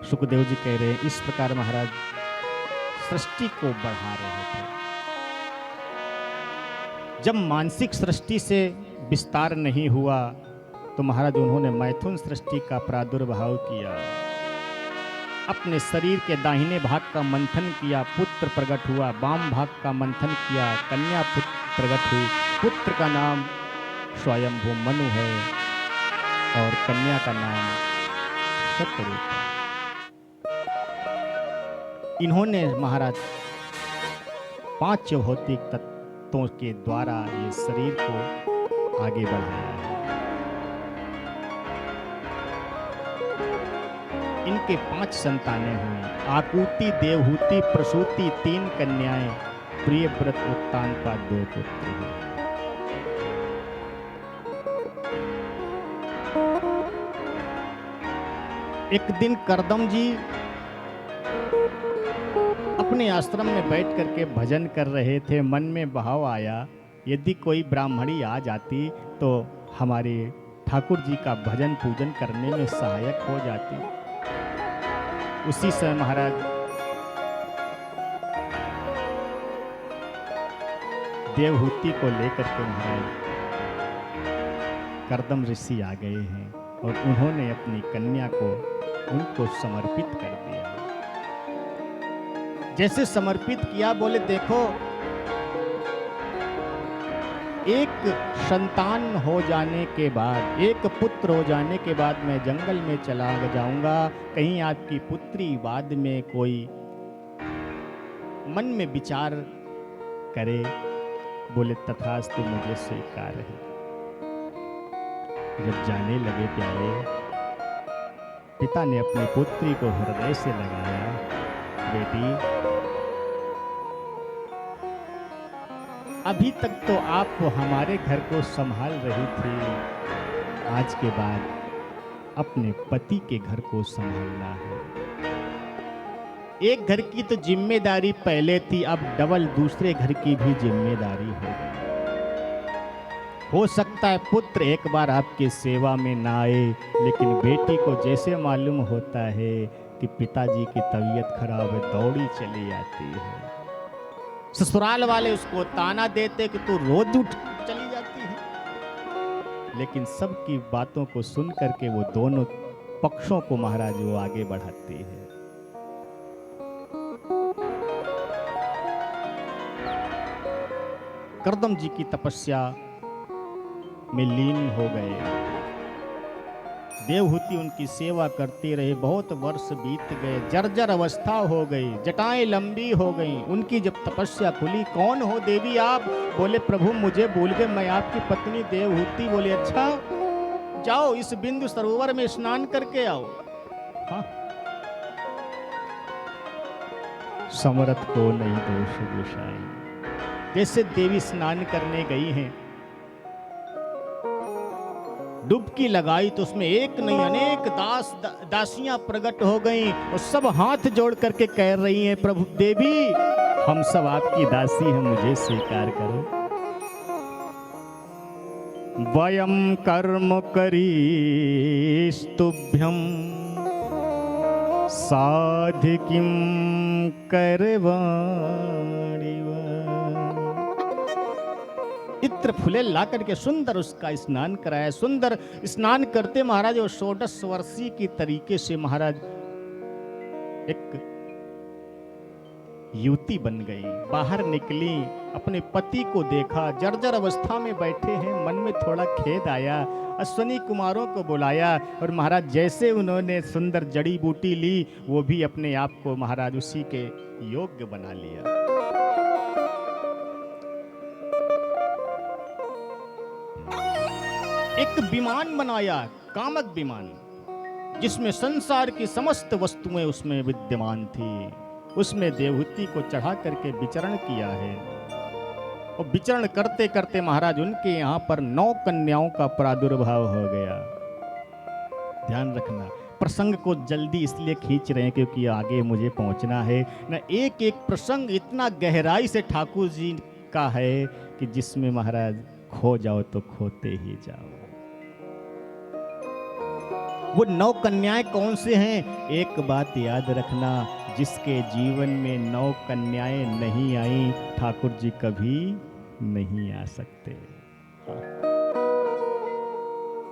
सुखदेव जी कह रहे हैं इस प्रकार महाराज सृष्टि को बढ़ा रहे थे। जब मानसिक सृष्टि से विस्तार नहीं हुआ तो महाराज उन्होंने मैथुन सृष्टि का प्रादुर्भाव किया। अपने शरीर के दाहिने भाग का मंथन किया, पुत्र प्रकट हुआ। बाम भाग का मंथन किया, कन्या पुत्र प्रकट हुई। पुत्र का नाम स्वयंभू मनु है और कन्या का नाम सत्यरूप है। इन्होंने महाराज 5 भौतिक तत्वों के द्वारा ये शरीर को आगे बढ़ाया है। इनके 5 संतानें हुई, आकुति, देवहूति, प्रसूति, 3 कन्याएं, प्रियव्रत, उत्तानपाद 2 पुत्र हुए। एक दिन करदम जी अपने आश्रम में बैठ करके भजन कर रहे थे। मन में भाव आया यदि कोई ब्राह्मणी आ जाती तो हमारे ठाकुर जी का भजन पूजन करने में सहायक हो जाती। उसी समय महाराज देवहूति को लेकर के महाराज करदम ऋषि आ गए हैं और उन्होंने अपनी कन्या को उनको समर्पित कर दिया। जैसे समर्पित किया, बोले देखो एक संतान हो जाने के बाद, एक पुत्र हो जाने के बाद मैं जंगल में चला जाऊंगा। कहीं आपकी पुत्री बाद में कोई मन में विचार करे, बोले तथास्तु, मुझे स्वीकार है। जब जाने लगे प्यारे, पिता ने अपनी पुत्री को हृदय से लगाया, बेटी अभी तक तो आप हमारे घर को संभाल रही थी, आज के बाद अपने पति के घर को संभालना है। एक घर की तो जिम्मेदारी पहले थी, अब डबल दूसरे घर की भी जिम्मेदारी हो गई। हो सकता है पुत्र एक बार आपके सेवा में ना आए, लेकिन बेटी को जैसे मालूम होता है कि पिताजी की तबीयत खराब है, दौड़ी चली आती है। ससुराल वाले उसको ताना देते कि तू रोज उठ चली जाती है, लेकिन सबकी बातों को सुन करके वो दोनों पक्षों को महाराज वो आगे बढ़ाती है। करदम जी की तपस्या में लीन हो गए। देवहूति उनकी सेवा करती रही, बहुत वर्ष बीत गए, जर्जर अवस्था हो गई, जटाएं लंबी हो गई। उनकी जब तपस्या खुली, कौन हो देवी आप? बोले प्रभु मुझे भूल गए, मैं आपकी पत्नी देवहूति। बोले अच्छा जाओ इस बिंदु सरोवर में स्नान करके आओ। हाँ, समरथ को नहीं दोष गोसाई। जैसे देवी स्नान करने गई हैं, डुबकी लगाई तो उसमें एक नहीं अनेक दासियां प्रकट हो गईं और सब हाथ जोड़ करके कह रही हैं, प्रभु देवी हम सब आपकी दासी हैं, मुझे स्वीकार करो। वयम कर्म करीस्तुभ्यम साधि किम करवाणिव। इत्र फुले ला करके सुंदर उसका स्नान कराया। सुंदर स्नान करते महाराज वो 16 वर्षीय की तरीके से महाराज एक युवती बन गई। बाहर निकली, अपने पति को देखा, जर्जर अवस्था में बैठे हैं। मन में थोड़ा खेद आया, अश्वनी कुमारों को बुलाया और महाराज जैसे उन्होंने सुंदर जड़ी बूटी ली, वो भी अपने आप को महाराज उसी के योग्य बना लिया। एक विमान बनाया, कामक विमान, जिसमें संसार की समस्त वस्तुएं उसमें विद्यमान थी। उसमें देवहूति को चढ़ा करके विचरण किया है और विचरण करते करते महाराज उनके यहाँ पर 9 कन्याओं का प्रादुर्भाव हो गया। ध्यान रखना, प्रसंग को जल्दी इसलिए खींच रहे हैं क्योंकि आगे मुझे पहुंचना है ना। एक एक प्रसंग इतना गहराई से ठाकुर जी का है कि जिसमें महाराज खो जाओ तो खोते ही जाओ। वो 9 कन्याएं कौन से हैं? एक बात याद रखना, जिसके जीवन में 9 कन्याएं नहीं आई, ठाकुर जी कभी नहीं आ सकते।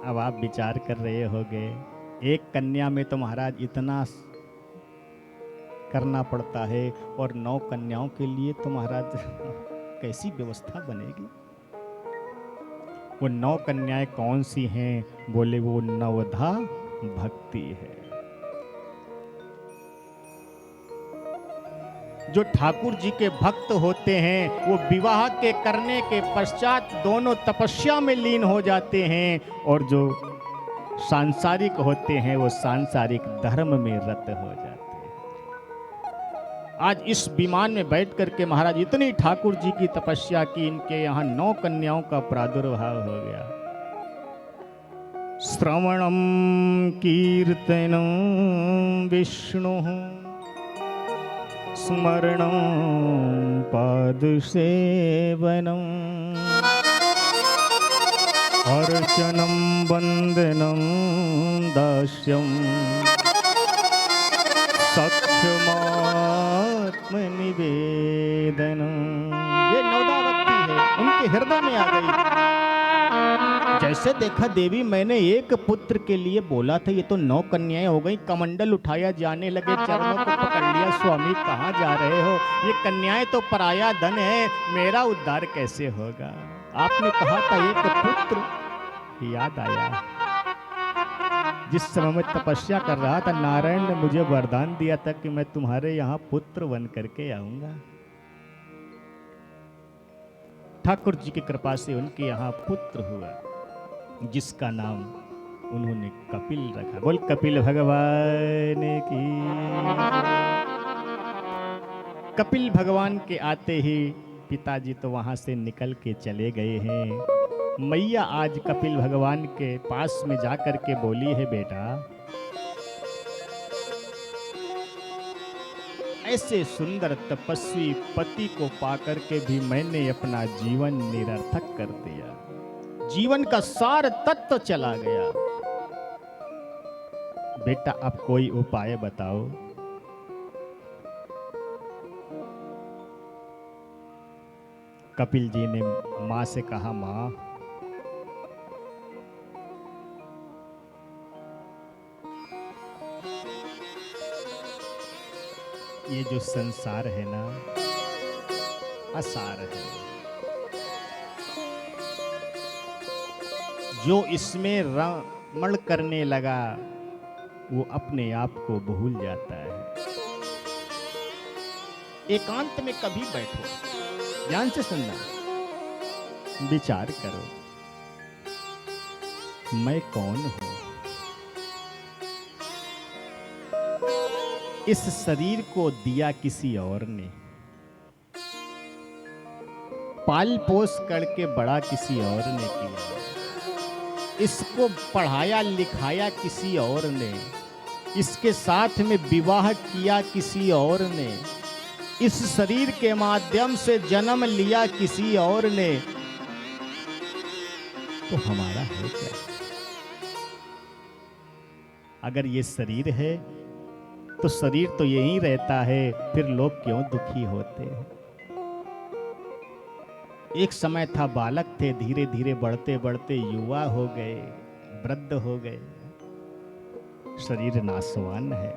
अब आप विचार कर रहे होंगे, एक कन्या में तो महाराज इतना करना पड़ता है और 9 कन्याओं के लिए तो महाराज कैसी व्यवस्था बनेगी? वो 9 कन्याएं कौन सी हैं? बोले वो नवधा भक्ति है। जो ठाकुर जी के भक्त होते हैं वो विवाह के करने के पश्चात दोनों तपस्या में लीन हो जाते हैं, और जो सांसारिक होते हैं वो सांसारिक धर्म में रत हो जाते हैं। आज इस विमान में बैठ करके महाराज इतनी ठाकुर जी की तपस्या की, इनके यहाँ 9 कन्याओं का प्रादुर्भाव हो गया। श्रवणम कीर्तनम विष्णु स्मरणं पादसेवनं अर्चनं वन्दनं दास्यं सख्यमात्मनिवेदनं। ये नवदा भक्ति है, उनके हृदय में आ गई। जैसे देखा देवी, मैंने एक पुत्र के लिए बोला था, ये तो 9 कन्याएं हो गई। कमंडल उठाया, जाने लगे, चरणों को पकड़ लिया। स्वामी कहाँ जा रहे हो? ये कन्याएं तो पराया धन है, मेरा उद्धार कैसे होगा? आपने कहा था एक पुत्र, याद आया। जिस समय मैं तपस्या कर रहा था, नारायण ने मुझे वरदान दिया था कि मैं तुम्हारे यहाँ पुत्र बन करके आऊंगा। ठाकुर जी की कृपा से उनके यहाँ पुत्र हुआ, जिसका नाम उन्होंने कपिल रखा। बोल कपिल भगवान की। कपिल भगवान के आते ही पिताजी तो वहां से निकल के चले गए हैं। मैया आज कपिल भगवान के पास में जाकर के बोली है, बेटा ऐसे सुंदर तपस्वी पति को पाकर के भी मैंने अपना जीवन निरर्थक कर दिया। जीवन का सार तत्व चला गया। बेटा अब कोई उपाय बताओ। कपिल जी ने मां से कहा, मां ये जो संसार है ना, असार है। जो इसमें रमण करने लगा वो अपने आप को भूल जाता है। एकांत में कभी बैठो, ध्यान से सुनना, विचार करो, मैं कौन हूं? इस शरीर को दिया किसी और ने, पाल पोस करके बड़ा किसी और ने किया, इसको पढ़ाया लिखाया किसी और ने, इसके साथ में विवाह किया किसी और ने, इस शरीर के माध्यम से जन्म लिया किसी और ने, तो हमारा है क्या? अगर ये शरीर है तो शरीर तो यही रहता है, फिर लोग क्यों दुखी होते हैं। एक समय था बालक थे, धीरे धीरे बढ़ते बढ़ते युवा हो गए, वृद्ध हो गए, शरीर नासवान है।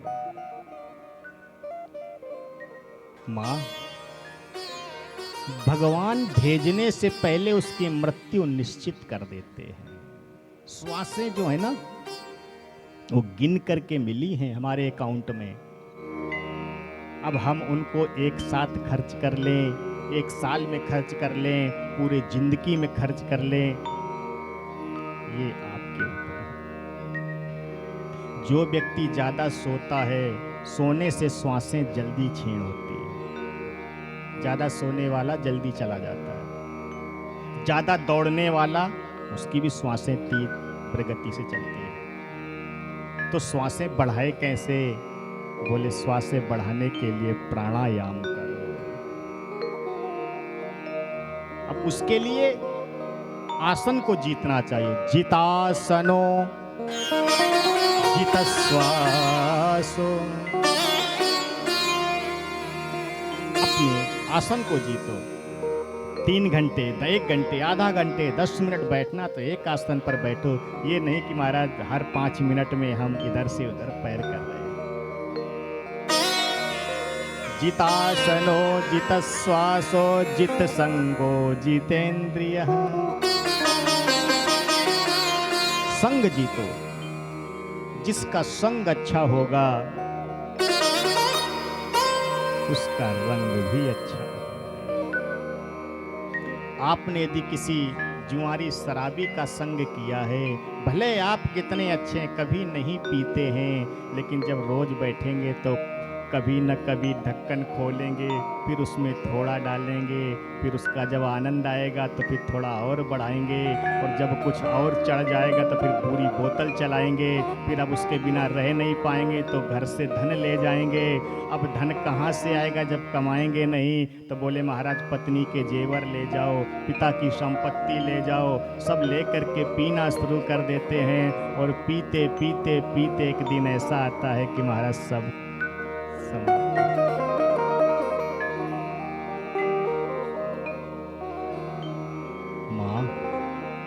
मां, भगवान भेजने से पहले उसकी मृत्यु निश्चित कर देते हैं। श्वासें जो है ना, वो गिन करके मिली हैं हमारे अकाउंट में। अब हम उनको एक साथ खर्च कर लें, एक साल में खर्च कर लें, पूरे जिंदगी में खर्च कर लें, ये आपके ऊपर है। जो व्यक्ति ज्यादा सोता है, सोने से श्वासें जल्दी क्षीण होती है। ज्यादा सोने वाला जल्दी चला जाता है। ज्यादा दौड़ने वाला, उसकी भी श्वासें तीव्र गति से चलती है। तो श्वासें बढ़ाए कैसे? बोले श्वासें बढ़ाने के लिए प्राणायाम करो। अब उसके लिए आसन को जीतना चाहिए। जितासनो जितश्वासो, अपने आसन को जीतो। 3 घंटे, 1 घंटे, आधा घंटे, 10 मिनट बैठना तो एक आसन पर बैठो। ये नहीं कि महाराज हर 5 मिनट में हम इधर से उधर पैर कर रहे हैं। जितासनो जितश्वासो जित संगो जितेंद्रिय। संग जीतो, जिसका संग अच्छा होगा उसका रंग भी अच्छा होगा। आपने यदि किसी जुआरी शराबी का संग किया है, भले आप कितने अच्छे कभी नहीं पीते हैं, लेकिन जब रोज बैठेंगे तो कभी न कभी ढक्कन खोलेंगे, फिर उसमें थोड़ा डालेंगे, फिर उसका जब आनंद आएगा तो फिर थोड़ा और बढ़ाएंगे, और जब कुछ और चढ़ जाएगा तो फिर पूरी बोतल चलाएंगे। फिर अब उसके बिना रह नहीं पाएंगे तो घर से धन ले जाएंगे। अब धन कहाँ से आएगा जब कमाएंगे नहीं? तो बोले महाराज पत्नी के जेवर ले जाओ, पिता की संपत्ति ले जाओ, सब ले करके पीना शुरू कर देते हैं। और पीते पीते पीते एक दिन ऐसा आता है कि महाराज सब मां,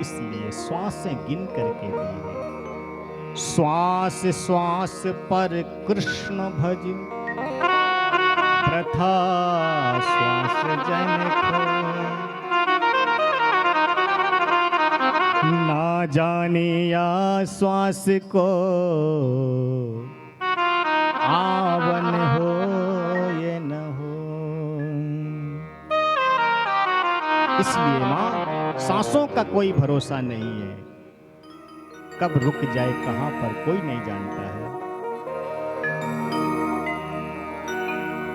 इसलिए श्वासें गिन करके दी है। श्वास श्वास पर कृष्ण भज, प्रथा श्वास जन खो। ना जानिया श्वास को आवन हो ये न हो। इसलिए मां, सांसों का कोई भरोसा नहीं है, कब रुक जाए कहां पर कोई नहीं जानता है।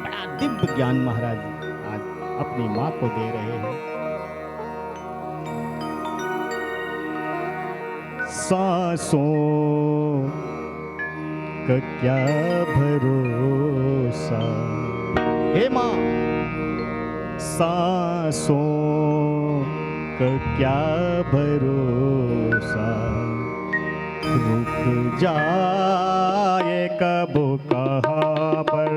बड़ा दिव्य ज्ञान महाराज आज अपनी मां को दे रहे हैं। सांसों का क्या भरोसा, हे मां, सांसों का क्या भरोसा, रुक जाए कब कहाँ पर।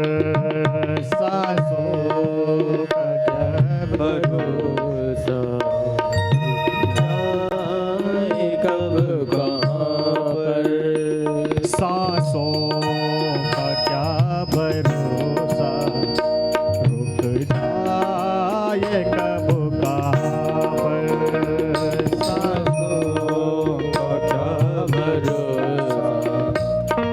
सांसों का क्या भरोसा, कब कहाँ पर। सांसों का क्या भरोसा, रुक जाए कब कहाँ पर। सांसों का क्या भरोसा,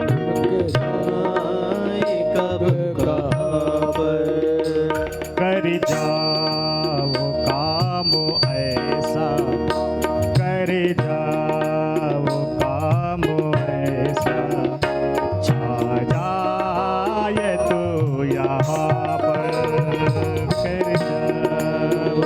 रुक जाए कब कहाँ पर। कर जाओ काम ऐसा, कर जाओ काम ऐसा, छा जाए तो यहाँ पर। कर जाओ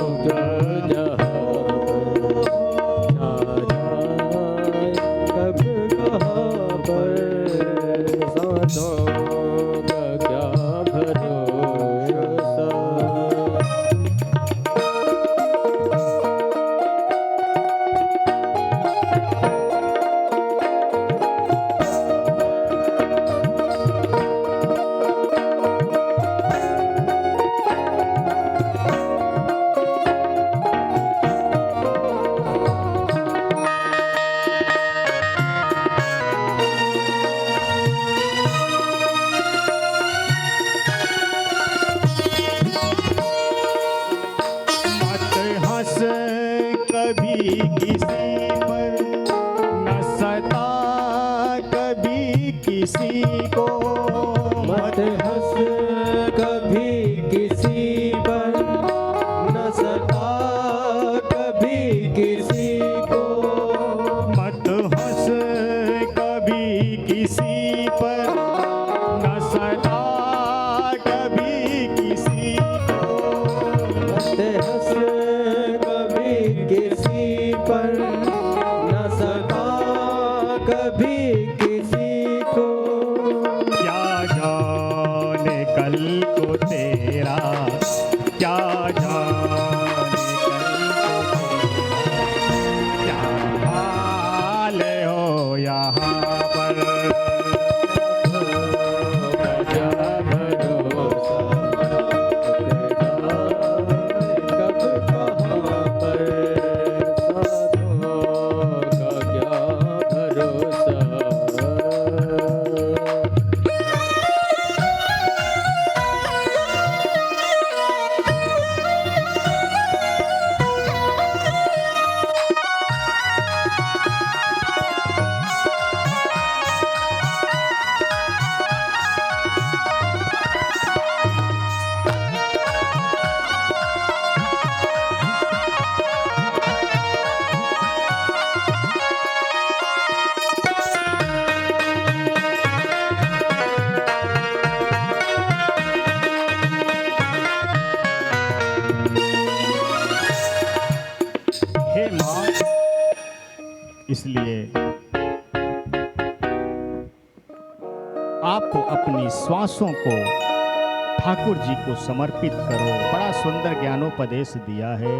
किसी पर न सता कभी किसी को। मत हंस कभी किसी पर, न सता कभी किसी को। मत हंस कभी किसी पर न सता कभी किसी को। मत हंस कभी किसी पर, न सता कभी किसी को। क्या जाने कल को तेरा, क्या जाने कल को तेरा, क्या हाल हो यहाँ पर। क्या भरोसा कब कहाँ पर, साधों का क्या भरोसा। हे माँ, इसलिए आप अपनी श्वासों को ठाकुर जी को समर्पित करो। बड़ा सुंदर ज्ञानोपदेश दिया है।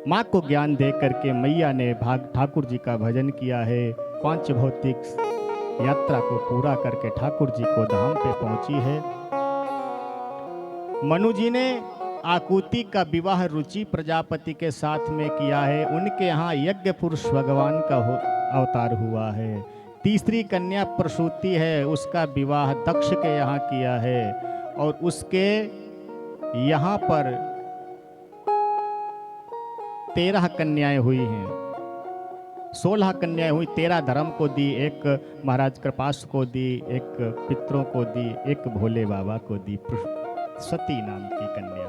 माँ को ज्ञान दे करके मैया ने ठाकुर जी का भजन किया है। पांच भौतिक यात्रा को पूरा करके ठाकुर जी को धाम पे पहुंची है। मनु जी ने आकुति का विवाह रुचि प्रजापति के साथ में किया है। उनके यहाँ यज्ञ पुरुष भगवान का अवतार हुआ है। तीसरी कन्या प्रसूति है, उसका विवाह दक्ष के यहाँ किया है। और उसके यहाँ पर 13 कन्याएं हुई हैं, 16 कन्याएं हुई। 13 धर्म को दी, एक महाराज कृपास को दी, एक पितरों को दी, एक भोले बाबा को दी, सती नाम की कन्या।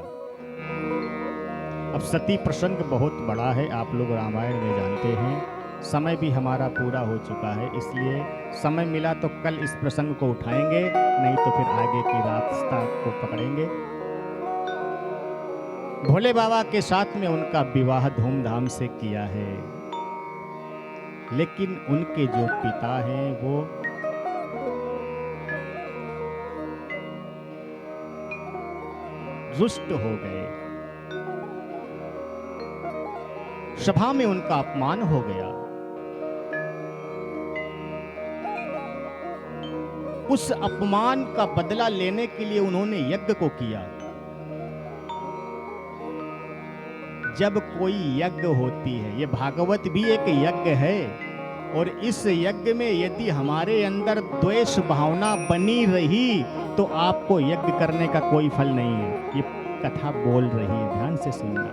अब सती प्रसंग बहुत बड़ा है, आप लोग रामायण में जानते हैं। समय भी हमारा पूरा हो चुका है, इसलिए समय मिला तो कल इस प्रसंग को उठाएंगे, नहीं तो फिर आगे की रास्ता को पकड़ेंगे। भोले बाबा के साथ में उनका विवाह धूमधाम से किया है, लेकिन उनके जो पिता हैं वो रुष्ट हो गए। सभा में उनका अपमान हो गया। उस अपमान का बदला लेने के लिए उन्होंने यज्ञ को किया। जब कोई यज्ञ होती है, ये भागवत भी एक यज्ञ है, और इस यज्ञ में यदि हमारे अंदर द्वेष भावना बनी रही तो आपको यज्ञ करने का कोई फल नहीं है। ये कथा बोल रही है, ध्यान से सुनना।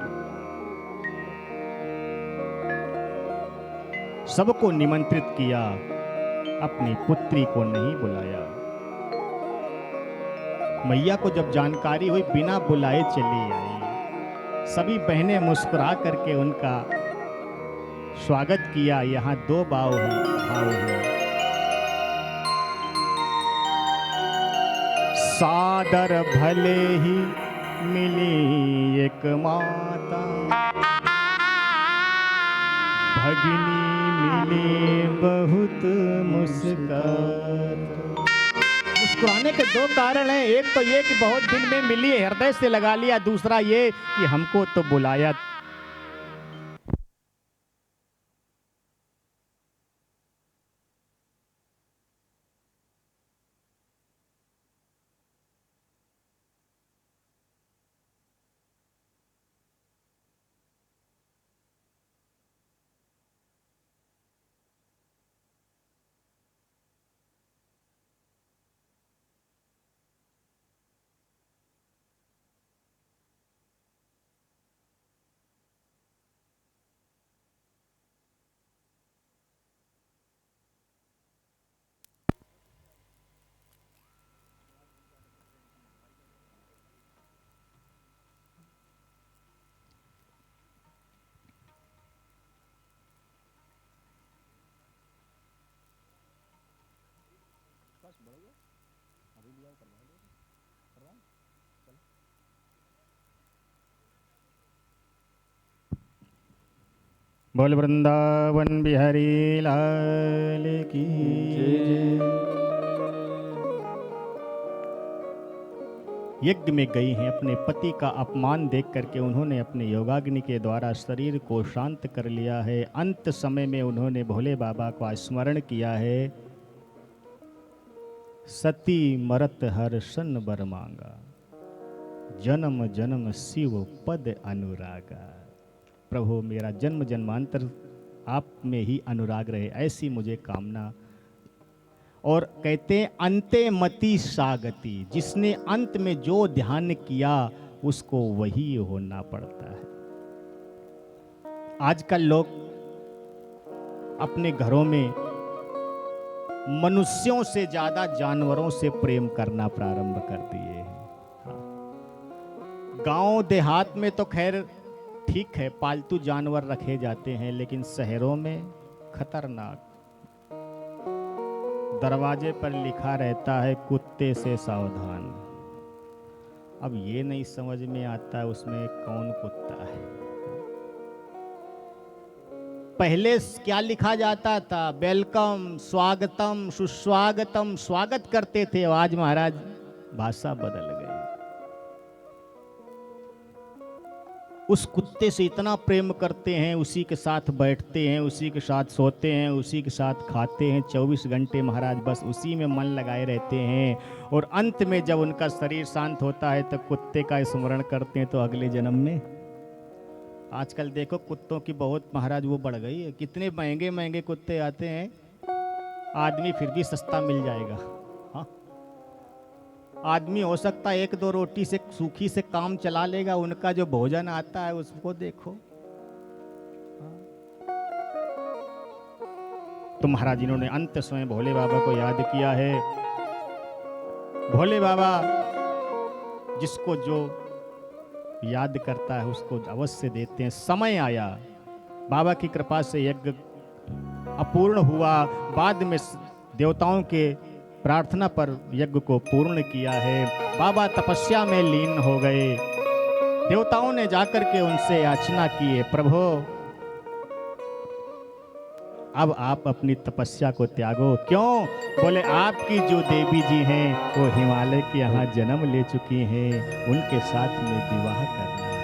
सबको निमंत्रित किया, अपनी पुत्री को नहीं बुलाया। मैया को जब जानकारी हुई, बिना बुलाए चली आई। सभी बहनें मुस्कुरा करके उनका स्वागत किया। यहाँ 2 भाव हैं। सादर भले ही मिली एक माता, भगिनी मिली बहुत मुस्कुरात। मुस्कुराने के 2 कारण हैं। एक तो ये कि बहुत दिन में मिली, हृदय से लगा लिया। दूसरा ये कि हमको तो बुलाया। बोल वृंदावन बिहारी लाल की जय। यज्ञ में गई हैं, अपने पति का अपमान देख करके उन्होंने अपने योगाग्नि के द्वारा शरीर को शांत कर लिया है। अंत समय में उन्होंने भोले बाबा का स्मरण किया है। सती मरत हर्षन बर मांगा, जन्म जन्म शिव पद अनुरागा। प्रभु मेरा जन्म जन्मांतर आप में ही अनुराग रहे, ऐसी मुझे कामना। और कहते हैं अंते मति सागति, जिसने अंत में जो ध्यान किया उसको वही होना पड़ता है। आजकल लोग अपने घरों में मनुष्यों से ज्यादा जानवरों से प्रेम करना प्रारंभ कर दिए हैं। गांव देहात में तो खैर ठीक है, पालतू जानवर रखे जाते हैं, लेकिन शहरों में खतरनाक। दरवाजे पर लिखा रहता है कुत्ते से सावधान। अब ये नहीं समझ में आता है उसमें कौन कुत्ता है। पहले क्या लिखा जाता था? वेलकम, स्वागतम, सुस्वागतम, स्वागत करते थे। आज महाराज भाषा बदल गई। उस कुत्ते से इतना प्रेम करते हैं, उसी के साथ बैठते हैं, उसी के साथ सोते हैं, उसी के साथ खाते हैं। 24 घंटे महाराज बस उसी में मन लगाए रहते हैं। और अंत में जब उनका शरीर शांत होता है तो कुत्ते का स्मरण करते हैं, तो अगले जन्म में। आजकल देखो कुत्तों की बहुत महाराज वो बढ़ गई है। कितने महंगे महंगे कुत्ते आते हैं, आदमी फिर भी सस्ता मिल जाएगा। हाँ, आदमी हो सकता है 1-2 रोटी से सूखी से काम चला लेगा, उनका जो भोजन आता है उसको देखो। तो महाराज इन्होंने अंत समय भोले बाबा को याद किया है। भोले बाबा जिसको जो याद करता है उसको अवश्य देते हैं। समय आया, बाबा की कृपा से यज्ञ अपूर्ण हुआ। बाद में देवताओं के प्रार्थना पर यज्ञ को पूर्ण किया है। बाबा तपस्या में लीन हो गए। देवताओं ने जाकर के उनसे याचना की है, प्रभु अब आप अपनी तपस्या को त्यागो। क्यों? बोले आपकी जो देवी जी हैं वो हिमालय के यहाँ जन्म ले चुकी हैं, उनके साथ में विवाह करना है।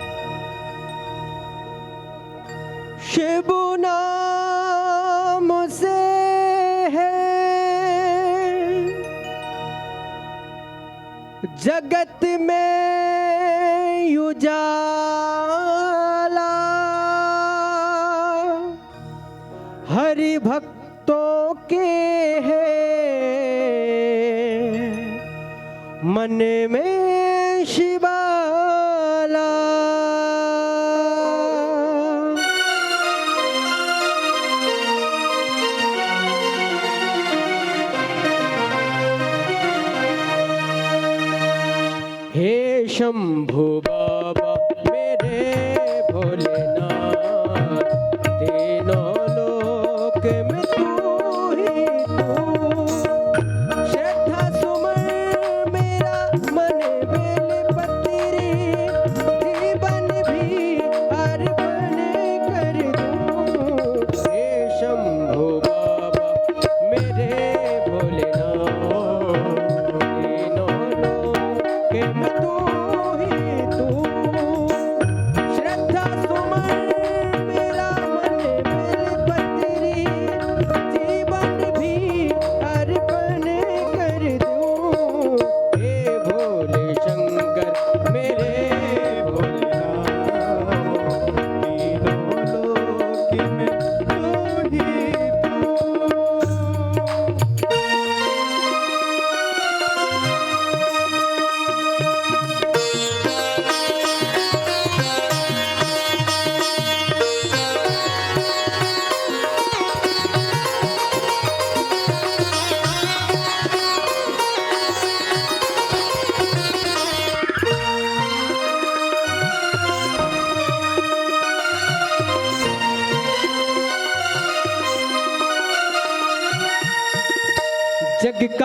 शिव नाम से है जगत में उजाला, हरि भक्तों के है मन में शिवाला। हे शंभु बाबा मेरे भोलेनाथ, तीनों लोक में तू ही तू। श्रद्धा सुमन मेरा मन बेल पत्री, जीवन भी अर्पण कर दूं। हे शंभु बाबा मेरे भोलेनाथ, तीनों लोक में तू ही तू।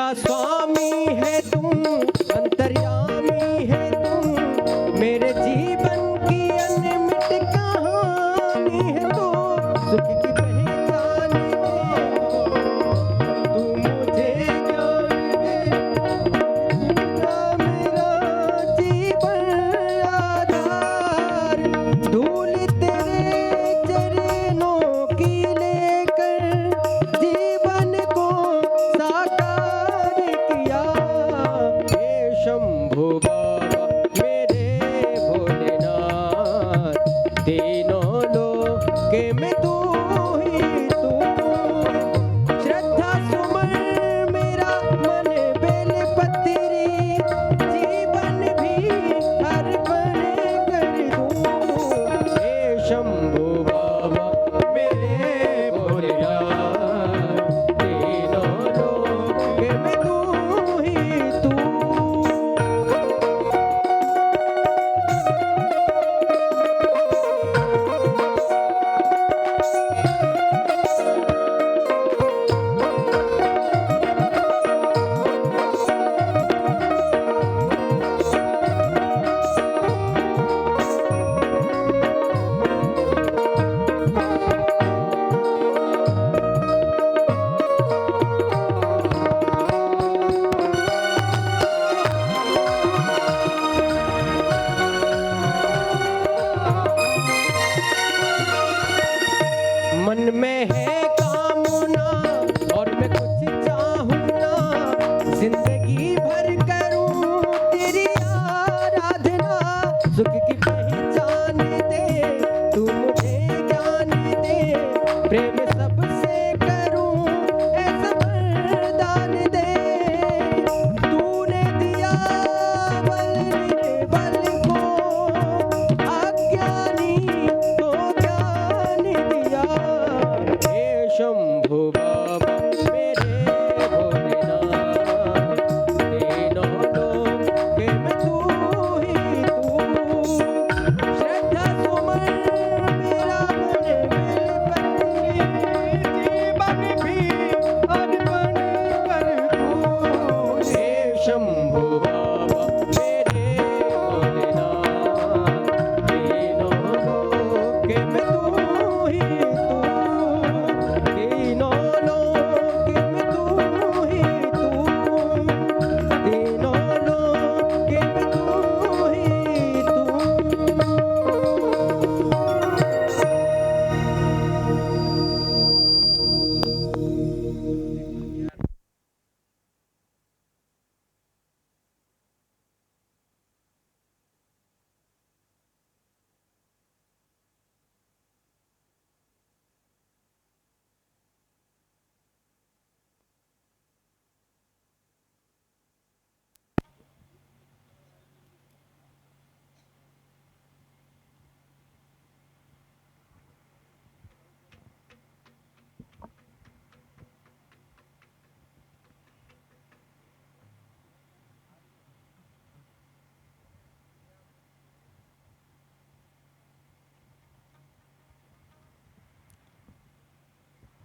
मेरा स्वामी है तुम, अंतर्यामी है तुम, मेरे जीवन की अनमिट कहानी है तो सुख की पहचान दे, तू मुझे ज्ञान दे, मेरा जीवन आधार, धूल तेरे चरणों की लेकर जीवन को साकार किया। हे शंभु बाबा मेरे भोलेनाथ, तीनों लोक में तू ही तू, श्रद्धा सुमन मेरा मन बेलपत्री, जीवन भी अर्पण कर दूं। हे शंभु बाबा मेरे भोलेनाथ, तीनों लोक में तू ही तू। मन में है कामना और मैं कुछ चाहूं ना, जिंदगी भर करूं तेरी आराधना, सुख की पहचान दे, तू मुझे ज्ञान दे, प्रेम सबसे करूं ऐसा वरदान दे, तूने दिया बल को, अज्ञानी को ज्ञान दिया। हे शंभु बाबा मेरे भोलेनाथ, तीनों लोक में तू ही तू, श्रद्धा सुमन मेरा मन बेलपत्री, जीवन भी अर्पण कर दूं। हे शंभु बाबा मेरे भोलेनाथ, तीनों लोक में तू ही तू, तीनों लोक में तू ही तू, तीनों लोक में तू ही तू।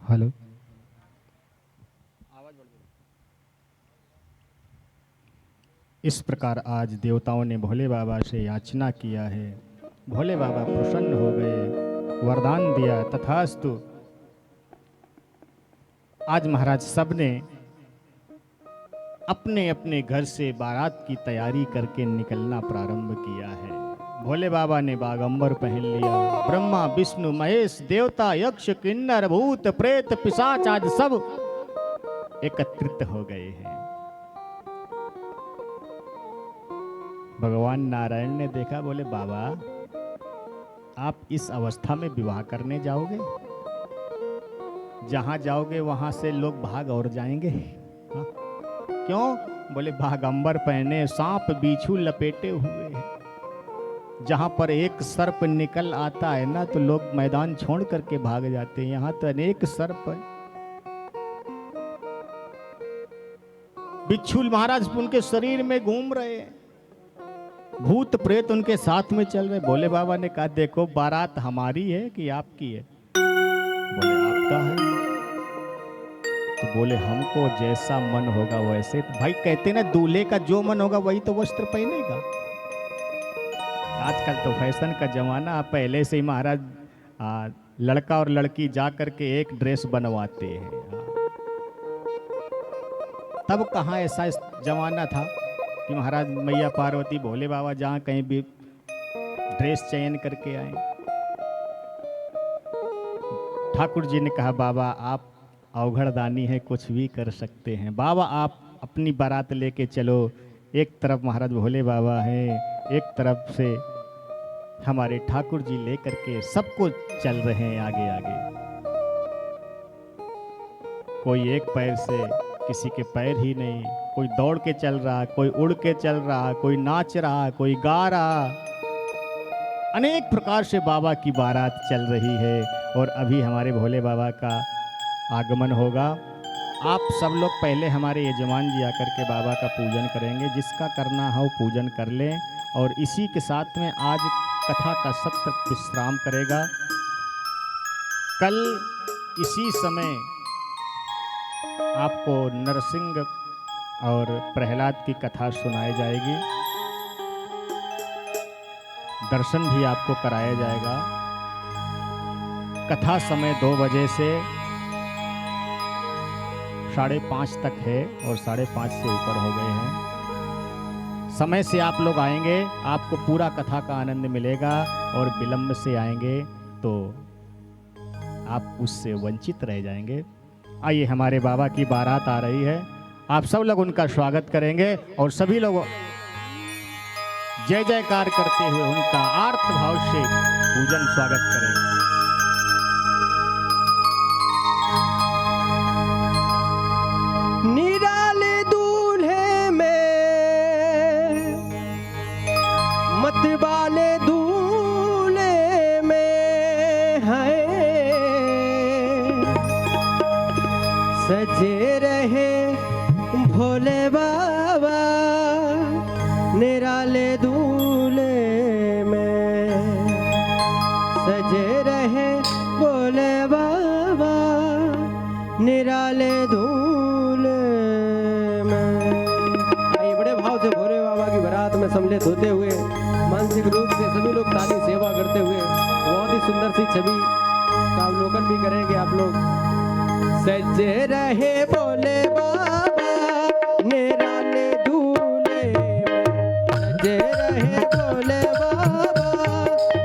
हेलो, इस प्रकार आज देवताओं ने भोले बाबा से याचना किया है। भोले बाबा प्रसन्न हो गए, वरदान दिया, तथास्तु। आज महाराज सब ने अपने अपने घर से बारात की तैयारी करके निकलना प्रारंभ किया है। भोले बाबा ने बागंबर पहन लिया। ब्रह्मा विष्णु महेश देवता यक्ष किन्नर भूत प्रेत पिशाच आज सब एकत्रित हो गए हैं। भगवान नारायण ने देखा, बोले बाबा आप इस अवस्था में विवाह करने जाओगे? जहां जाओगे वहां से लोग भाग और जाएंगे। हाँ? क्यों? बोले बागंबर पहने, सांप बिच्छू लपेटे हुए हैं। जहां पर एक सर्प निकल आता है ना तो लोग मैदान छोड़ करके भाग जाते हैं। यहां तो अनेक सर्प है। बिच्छू महाराज उनके शरीर में घूम रहे हैं, भूत प्रेत उनके साथ में चल रहे। भोले बाबा ने कहा देखो बारात हमारी है कि आपकी है? बोले आपका है। तो बोले हमको जैसा मन होगा वैसे। तो भाई कहते ना दूल्हे का जो मन होगा वही तो वस्त्र पहनेगा। आजकल तो फैशन का जमाना, पहले से ही महाराज लड़का और लड़की जा कर के एक ड्रेस बनवाते हैं। तब कहाँ ऐसा जमाना था कि महाराज मैया पार्वती भोले बाबा जहाँ कहीं भी ड्रेस चयन करके आए। ठाकुर जी ने कहा बाबा आप अवघड़दानी है, कुछ भी कर सकते हैं। बाबा आप अपनी बारात लेके चलो। एक तरफ महाराज भोले बाबा हैं, एक तरफ से हमारे ठाकुर जी लेकर के सबको चल रहे हैं आगे आगे। कोई एक पैर से, किसी के पैर ही नहीं, कोई दौड़ के चल रहा, कोई उड़ के चल रहा, कोई नाच रहा, कोई गा रहा। अनेक प्रकार से बाबा की बारात चल रही है और अभी हमारे भोले बाबा का आगमन होगा। आप सब लोग पहले हमारे यजमान जी आकर के बाबा का पूजन करेंगे। जिसका करना हो पूजन कर लें और इसी के साथ में आज कथा का सत्र विश्राम करेगा। कल इसी समय आपको नरसिंह और प्रहलाद की कथा सुनाई जाएगी। दर्शन भी आपको कराया जाएगा। कथा समय 2 बजे से 5:30 तक है और 5:30 से ऊपर हो गए हैं। समय से आप लोग आएंगे, आपको पूरा कथा का आनंद मिलेगा और विलंब से आएंगे तो आप उससे वंचित रह जाएंगे। आइए, हमारे बाबा की बारात आ रही है, आप सब लोग उनका स्वागत करेंगे और सभी लोग जय जयकार करते हुए उनका आर्त भाव से पूजन स्वागत करेंगे। निराले दूल्हे में मत वाले दूल्हे में है, सजे रहे भोले बाबा निराले दूल्हे में, सजे रहे भोले बाबा निराले दूल्हे में। आइए, बड़े भाव से भोले बाबा की बारात में सम्मिलित होते हुए मानसिक रूप से सभी लोग ताली सेवा करते हुए बहुत ही सुंदर सी छवि का अवलोकन भी करेंगे आप लोग। सजे रहे भोले बाबा निराले दूल्हे में, सजे रहे भोले बाबा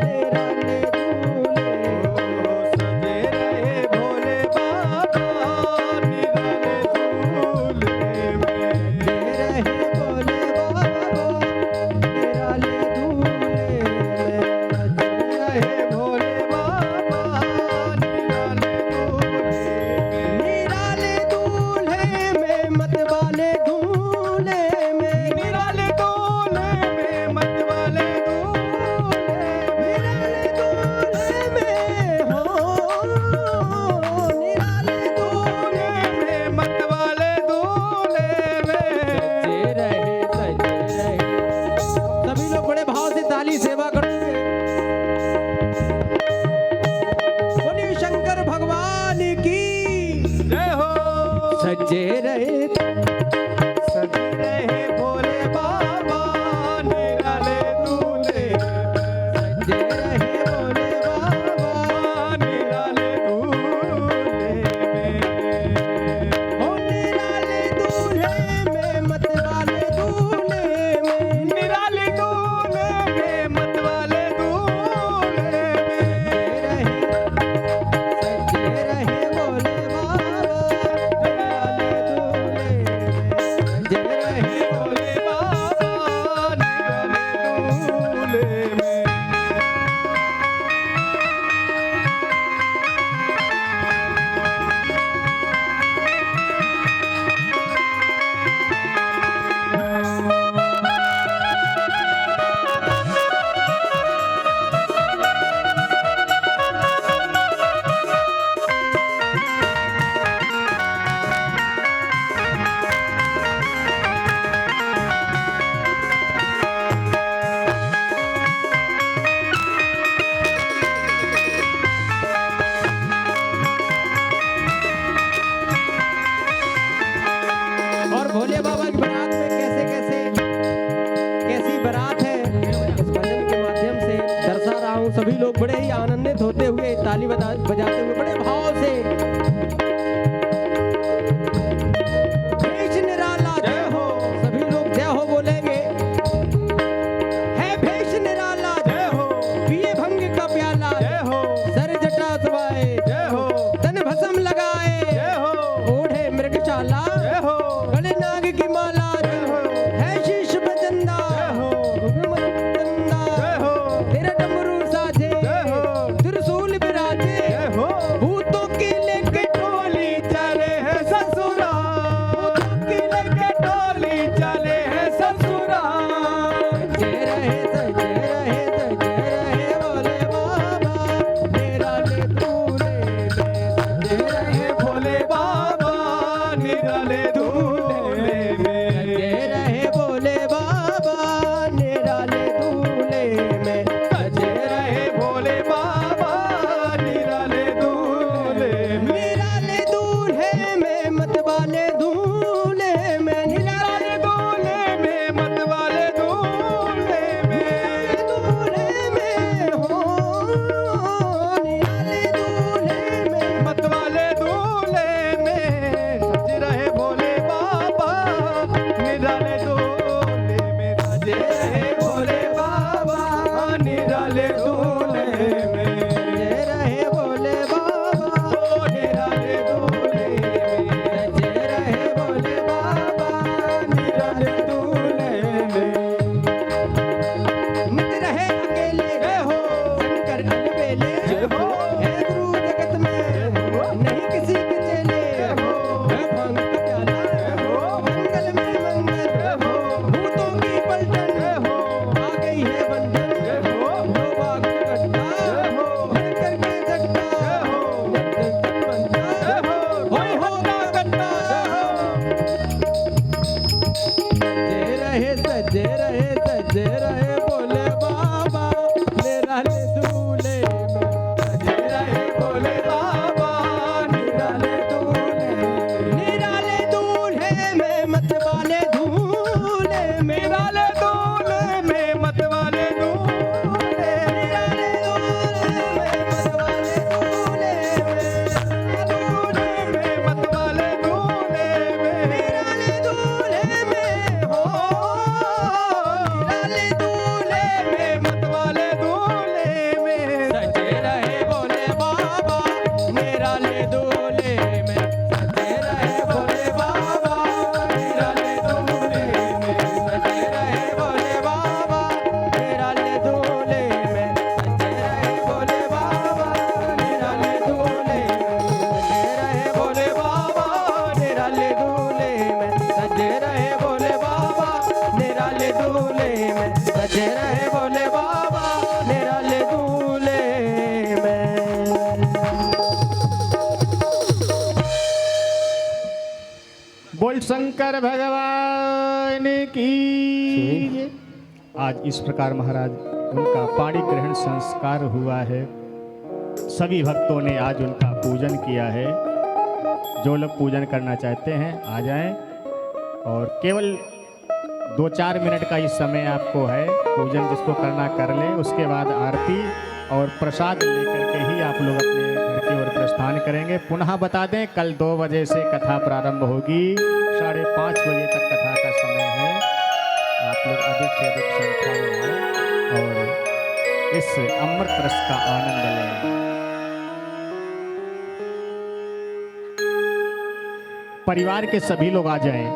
निराले दूल्हे में, सजे रहे भोले बाबा निराले दूल्हे में, सजे रहे भोले बाबा निराले दूल्हे में, सजे रहे भोले बाबा निराले दूल्हे में, निराले दूल्हे में मत वाले दूल्हे में, निराले दूल्हे में मत वाले दूल्हे, निराले दूल्हे में हो, निराले दूल्हे में मत वाले दूल्हे में, सजे रहे सभी लोग बड़े भाव से ताली सेवा करेंगे। बोलिए शंकर भगवान की जय हो। सजे रहे भोले बाबा निराले दूल्हे, सजे रहे भोले बाबा निराले दूल्हे में, हो निराले दूल्हे में मत वाले दूल्हे में, निराले दूल्हे में मत वाले दूल्हे में, सजे रहे भोले बाबा निराले दूल्हे में, सजे रहे भोले बाबा निराले दूल्हे में। लोग बड़े ही आनंदित होते हुए ताली बजाते हुए बड़े भाव से भेष निराला जय हो, सभी लोग जय हो बोलेंगे। है भेष निराला जय हो, पिए भंग का प्याला जय हो, सर जटा सुभाए जय हो, तन भस्म लगाए जय हो, ओढ़े मृगशाला जय हो, गले नाग की माला जय हो, है शीश बचंदा जय हो, चंदा जय हो, तेरा डमरू साजे जय हो, त्रिशूल विराजे जय हो, भूतों की लेके टोली चले हैं ससुरा, भूतों की लेके टोली चले हैं ससुरा। सजे रहे सजे रहे सजे रहे भोले बाबा, निराले दूल्हे में सजे रहे भोले बाबा, निराले दूल्हे में सजे रहे भोले बाबा, निराले दूल्हे में सजे रहे भोले बाबा, निराले दूल्हे में, निराले दूल्हे में मतवाले दूल्हे में, निराले दूल्हे में मतवाले दूल्हे में, दूल्हे में हो, निराले दूल्हे में मतवाले दूल्हे में सज रहे भोले बाबा, निराले दूल्हे में सजे रहे भोले बाबा, निराले दूल्हे में सजे रहे भोले बाबा, निराले दूल्हे में सजे रहे भोले बाबा, निराले दूल्हे में। मत रहे अकेले जय हो, शंकर अलबेले जय हो, है गुरु जगत में नहीं किसी के चेले जय हो, है भंग का प्याला जय हो, मंगल में मंगल जय हो, भूतों की पलटन जय हो, आ गई है बंधन जय हो, लो भाग जगट्टा जय हो, है करके जगटा जय हो, जग जग बनता जय हो, होय होगा गट्टा जय हो। सजे रहे भोले बाबा, निराले दूल्हे में सजे रहे भोले बाबा, निराले दूल्हे में, निराले दूल्हे में मतवाले दूल्हे में, निराले दूल्हे में मतवाले दूल्हे, निराले दूल्हे में मतवाले दूल्हे में, निराले दूल्हे में हो, निराले दूल्हे में मतवाले दूल्हे में सजे रहे भोले बाबा, निराले दूल्हे में सजे रहे भोले बाबा, निराले दूल्हे में सजे रहे भोले बाबा, निराले दूल्हे में सजे रहे भोले बाबा, निराले दूल्हे में सजे रहे भोले बाबा, निराले दूल्हे में सजे रहे भोले बाबा, निराले दूल्हे में, सजे रहे भोले बाबा, निराले दूल्हे में। बोल शंकर भगवान की जय। आज इस प्रकार महाराज उनका पाणी ग्रहण संस्कार हुआ है। सभी भक्तों ने आज उनका पूजन किया है। जो लोग पूजन करना चाहते हैं आ जाएं और केवल 2-4 मिनट का ही समय आपको है। पूजन जिसको करना कर ले, उसके बाद आरती और प्रसाद लेकर के ही आप लोग अपने घर की ओर प्रस्थान करेंगे। पुनः बता दें, कल 2 बजे से कथा प्रारंभ होगी, 5:30 बजे तक कथा का समय है। आप लोग अधिक से अधिक संख्या में आएं और इस अमृत रस का आनंद लें। परिवार के सभी लोग आ जाएं।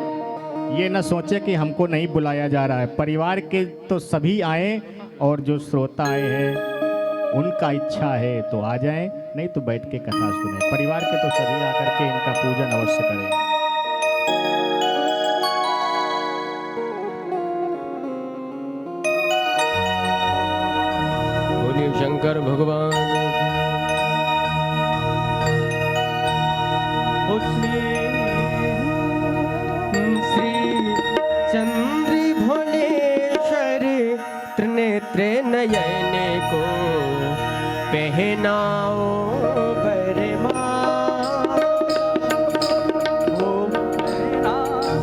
ये न सोचे कि हमको नहीं बुलाया जा रहा है। परिवार के तो सभी आए और जो श्रोता आए हैं उनका इच्छा है तो आ जाएं, नहीं तो बैठ के कथा सुने। परिवार के तो सभी आकर के इनका पूजन अवश्य करें। बोलिए शंकर भगवान श्री चंद्र भोलेश्वर त्रिनेत्र नयन को पहनाओ बरमा हो बरा हो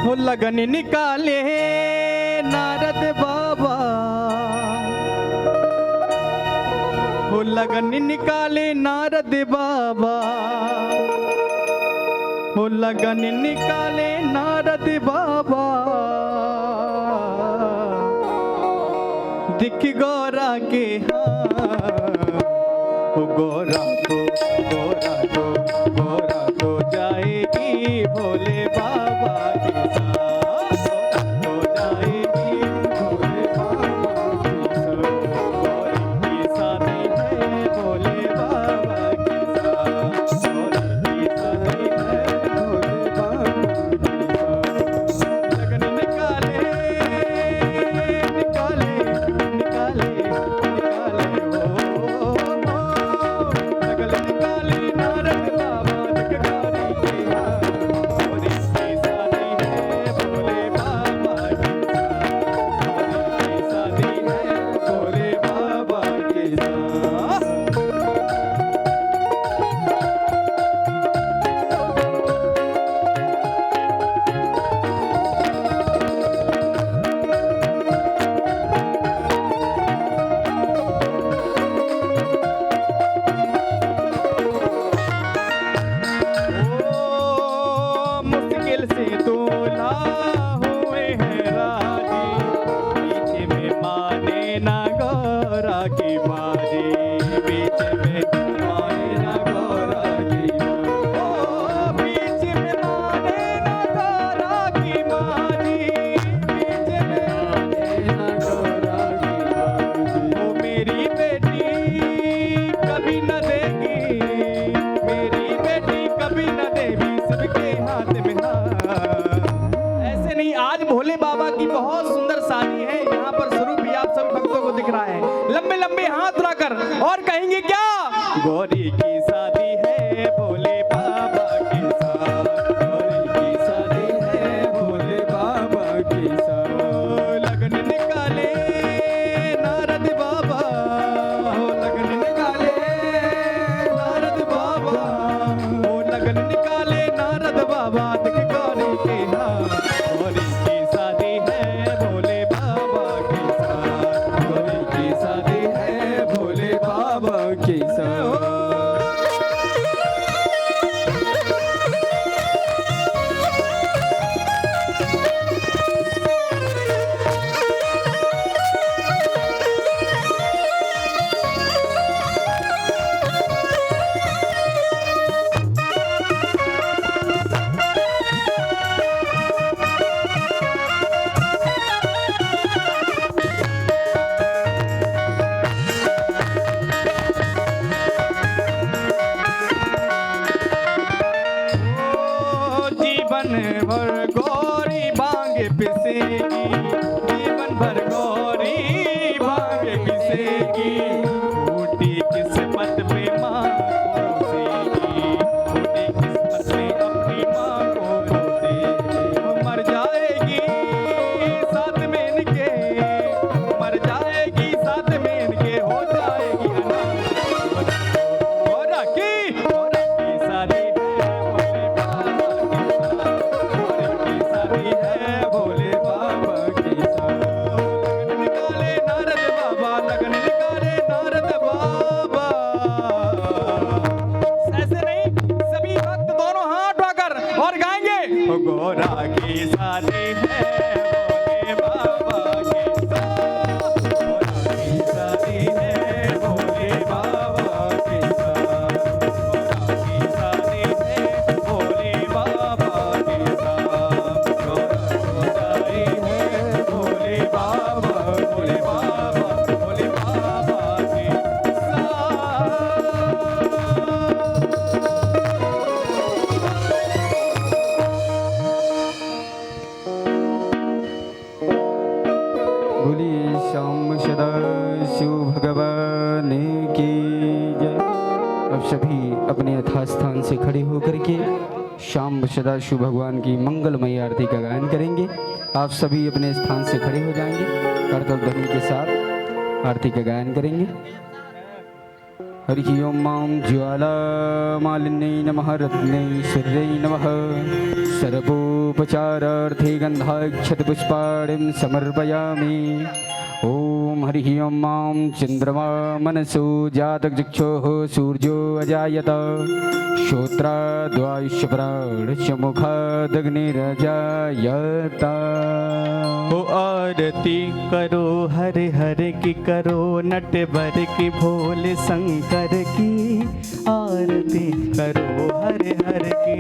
हो लगन निकाले नारद बाबा, हो लगन निकाले नारद बाबा, हो लगन निकाले नारद बाबा, दिख गौरा के हो गौरा तो जाएगी भोले बाबा के साथ, तो जाएगी भोले बाबा के साथ, गौरी की शादी है भोले बाबा के साथ, गौरी की शादी है भोले बाबा के साथ। लगन निकाले निकाले निकाले निकाले लगन निकाले नारद बाबा दिख गौरी के हाथ, गौरी की शादी है भोले बाबा के साथ, गौरी की शादी है भोले बाबा के साथ। मुश्किल से तोला हुए हैं राजी, बीच में माने ना गौरा की मारी, बीच में माने ना गौरा की मारी, बीच में माने ना गौरा की मारी, बीच में माने ना गौरा की मारी। ओ मेरी बेटी कभी न देगी, मेरी बेटी कभी न देगी सबके हाथ में हाथ। ऐसे नहीं, आज भोले बाबा की बहुत सुंदर शादी है, यहाँ पर स्वरूप भी आप सब भक्तों को दिख रहा है। लंबे लंबे हाथ उठाकर और कहेंगे क्या, गौरी की शादी है भोले बाबा के साथ, गौरी की शादी है भोले बाबा के साथ। लगन निकाले नारद बाबा, हो लगन निकाले नारद बाबा, हो लगन निकाले नारद बाबा दिख गौरी के हाथ, गौरी की शादी है भोले बाबा के साथ, गौरी की शादी है भोले बाबा के साथ। जीवन भर गौरी भांग पिसेगी, जीवन भर गौरी भांग पिसेगी, फूटी किस्मत पे माँ को रोसेगी, फूटी किस्मत पे अपनी माँ को रोसेगी। मर जाएगी साथ में इनके, मर जाएगी साथ में इनके, हो जाएगी अनाथ। गौरा की शादी है भोले बाबा के साथ, लगन निकाले नारद बाबा, लगन निकाले नारद बाबा। ऐसे नहीं, सभी भक्त दोनों हाथ उठाकर और गाएंगे, ओ गौरा की शादी है भोले बाबा के साथ, गौरा की शादी है भोले बाबा के साथ, गौरा की शादी है भोले बाबा के साथ, गौरा को जाई है भोले बाबा, भोले बाबा, भोले बाबा के बोलिए श्याम सदा शिव भगवान की जय। अब सभी अपने यथास्थान से खड़े होकर के श्याम सदा शिव भगवान की मंगलमयी आरती का गायन करेंगे। आप सभी अपने स्थान से खड़े हो जाएंगे, करतल ध्वनि के साथ आरती का गायन करेंगे। हरि ओम मां ज्वालामालिन्यै नमः रत्नैश्वर्यै नमः सर्वोपचारार्थे गन्धाक्षतपुष्पाणिं समर्पयामि। ओम हरि ओम मां चंद्रमा मनसो जातचक्षुः सूर्यो अजायत श्रोत्राद्वायुष्यप्राणमुखादग्निरजायत। ओ आरती करो हर हर की करो नटवर की भोले शंकर की आरती करो हर हर की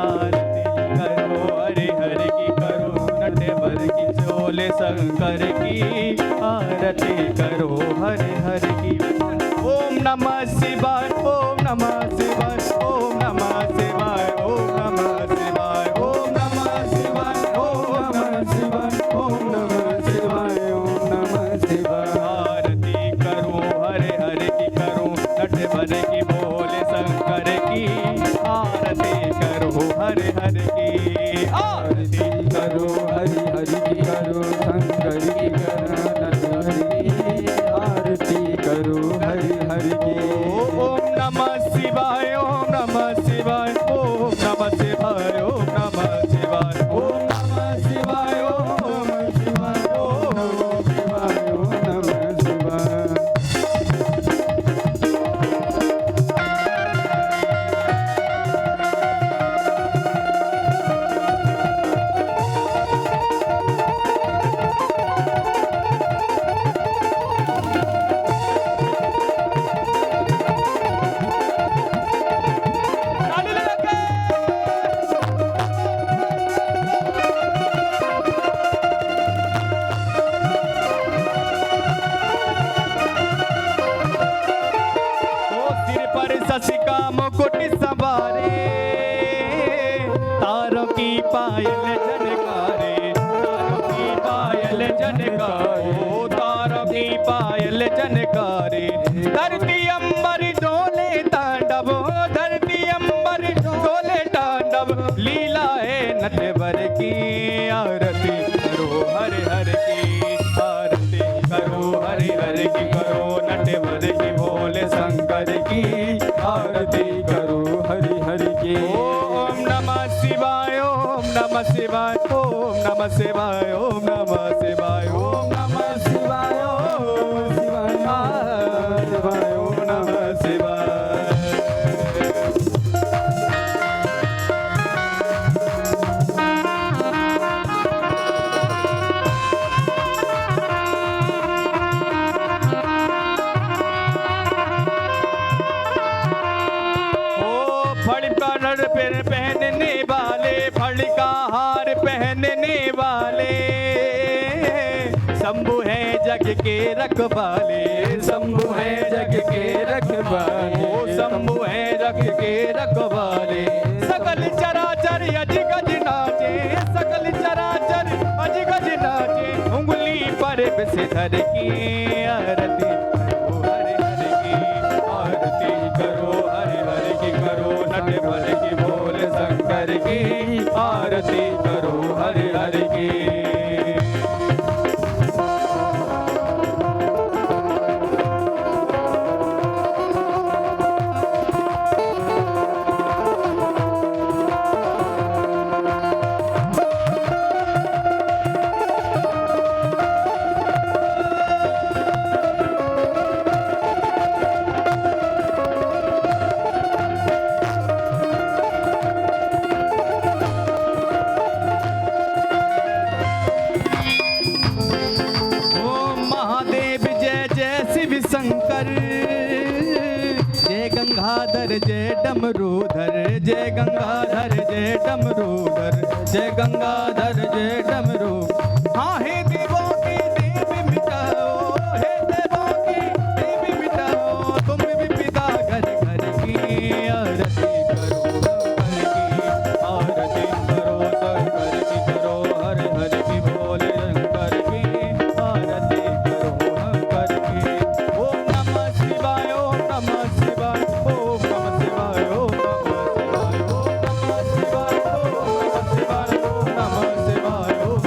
आरती करो हर हर की करो नटवर की भोले शंकर की आरती करो हर हर की। ओम नमः शिवाय ओम नमः शिवाय ओम नमः शिवाय ओम नमः शिवाय ओम नमः शिवाय ओम नमः शिवाय ओम नमः शिवाय ओम नमः शिवाय। आरती करो हरे हरे की करो नटवर की भोले शंकर की आरती करो हरे हरे की आरती करो हरि हरि की करो शंकर की करो नटवर की आरती करो हरि हरि की। ओम नमः शिवाय ओम नमः शिवाय ओम नमः शिवाय ओम नमः शिवाय ओम नमः शिवाय ओम नमः शिवाय ओम नमः शिवाय ओम नमः शिवाय। मुकुट सवारे तारों की पायल झनकारे तारों की पायल झनकारे तारों की पायल झनकारे। धरती अंबर डोले तांडव धरती अंबर डोले तांडव लीला है नटवर की आरती करो हरे हरे की आरती करो हरे हरे की करो नटवर की भोले शंकर की आरती करो हरि हरि की। ओम नमः शिवाय ओम नमः शिवाय ओम नमः शिवाय ओम नमः शिवाय ओम नमः शिवाय ओम शिवाय ओम नमः शिवाय। पहनने वाले फल का हार पहनने वाले शंभु है जग के रखवाले शंभु है जग के रखवाले शंभु है जग के रखवाले। सकल चराचर अज गज नाचे सकल चराचर अज गज नाचे उंगली पर विषधर की आरती करो हरे हरे की आरती करो हरे हरे की करो नटवर की भोले शंकर की आरती करो हरे हरे की। शंकर जय गंगाधर जय डमरूधर जय गंगाधर जय डमरूधर जय गंगाधर जय डमरू। हाँ हे देवों के देव मिटाओ हे देवों के देव मिटाओ तुम भी पिता घर घर की आरती करो आरती करो शंकर की करो हर हर की भोले शंकर की आरती करो शंकर की। ओम नमः शिवाय ओम नमः शिवाय ओम नमः शिवाय ओम नमः शिवाय ओम नमः शिवाय ओम नमः शिवाय ओम नमः शिवाय ओम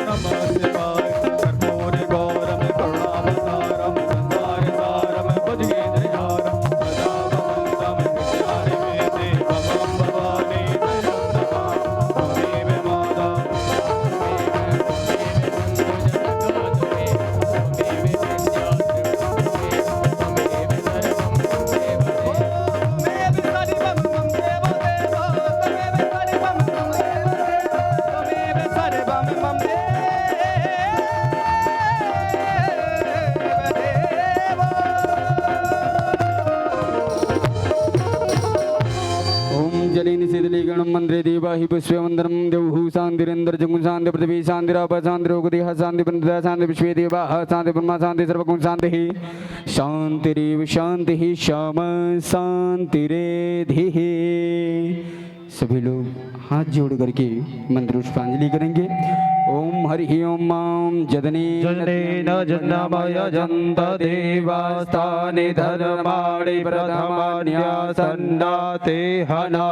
गणम मंत्रे देवा हि पुष्पे वंदनम देवहु शांतिरेंद्र जगुं शांति पृथ्वी शांतिराप शांतिरोगदेह शांति पंचदश शांति विश्वे देवा शांति ब्रह्मा शांति सर्वगुण शांति शांतिरेव शांति श्याम शांतिरेधिः। सभी लोग हाथ जोड़ करके मंत्र पुष्पांजलि करेंगे। ओम हरि ओम मां जदने जनेन जन्मय जन्त देवास्तानि धर्माणि प्रथमान्यासन्नाते हना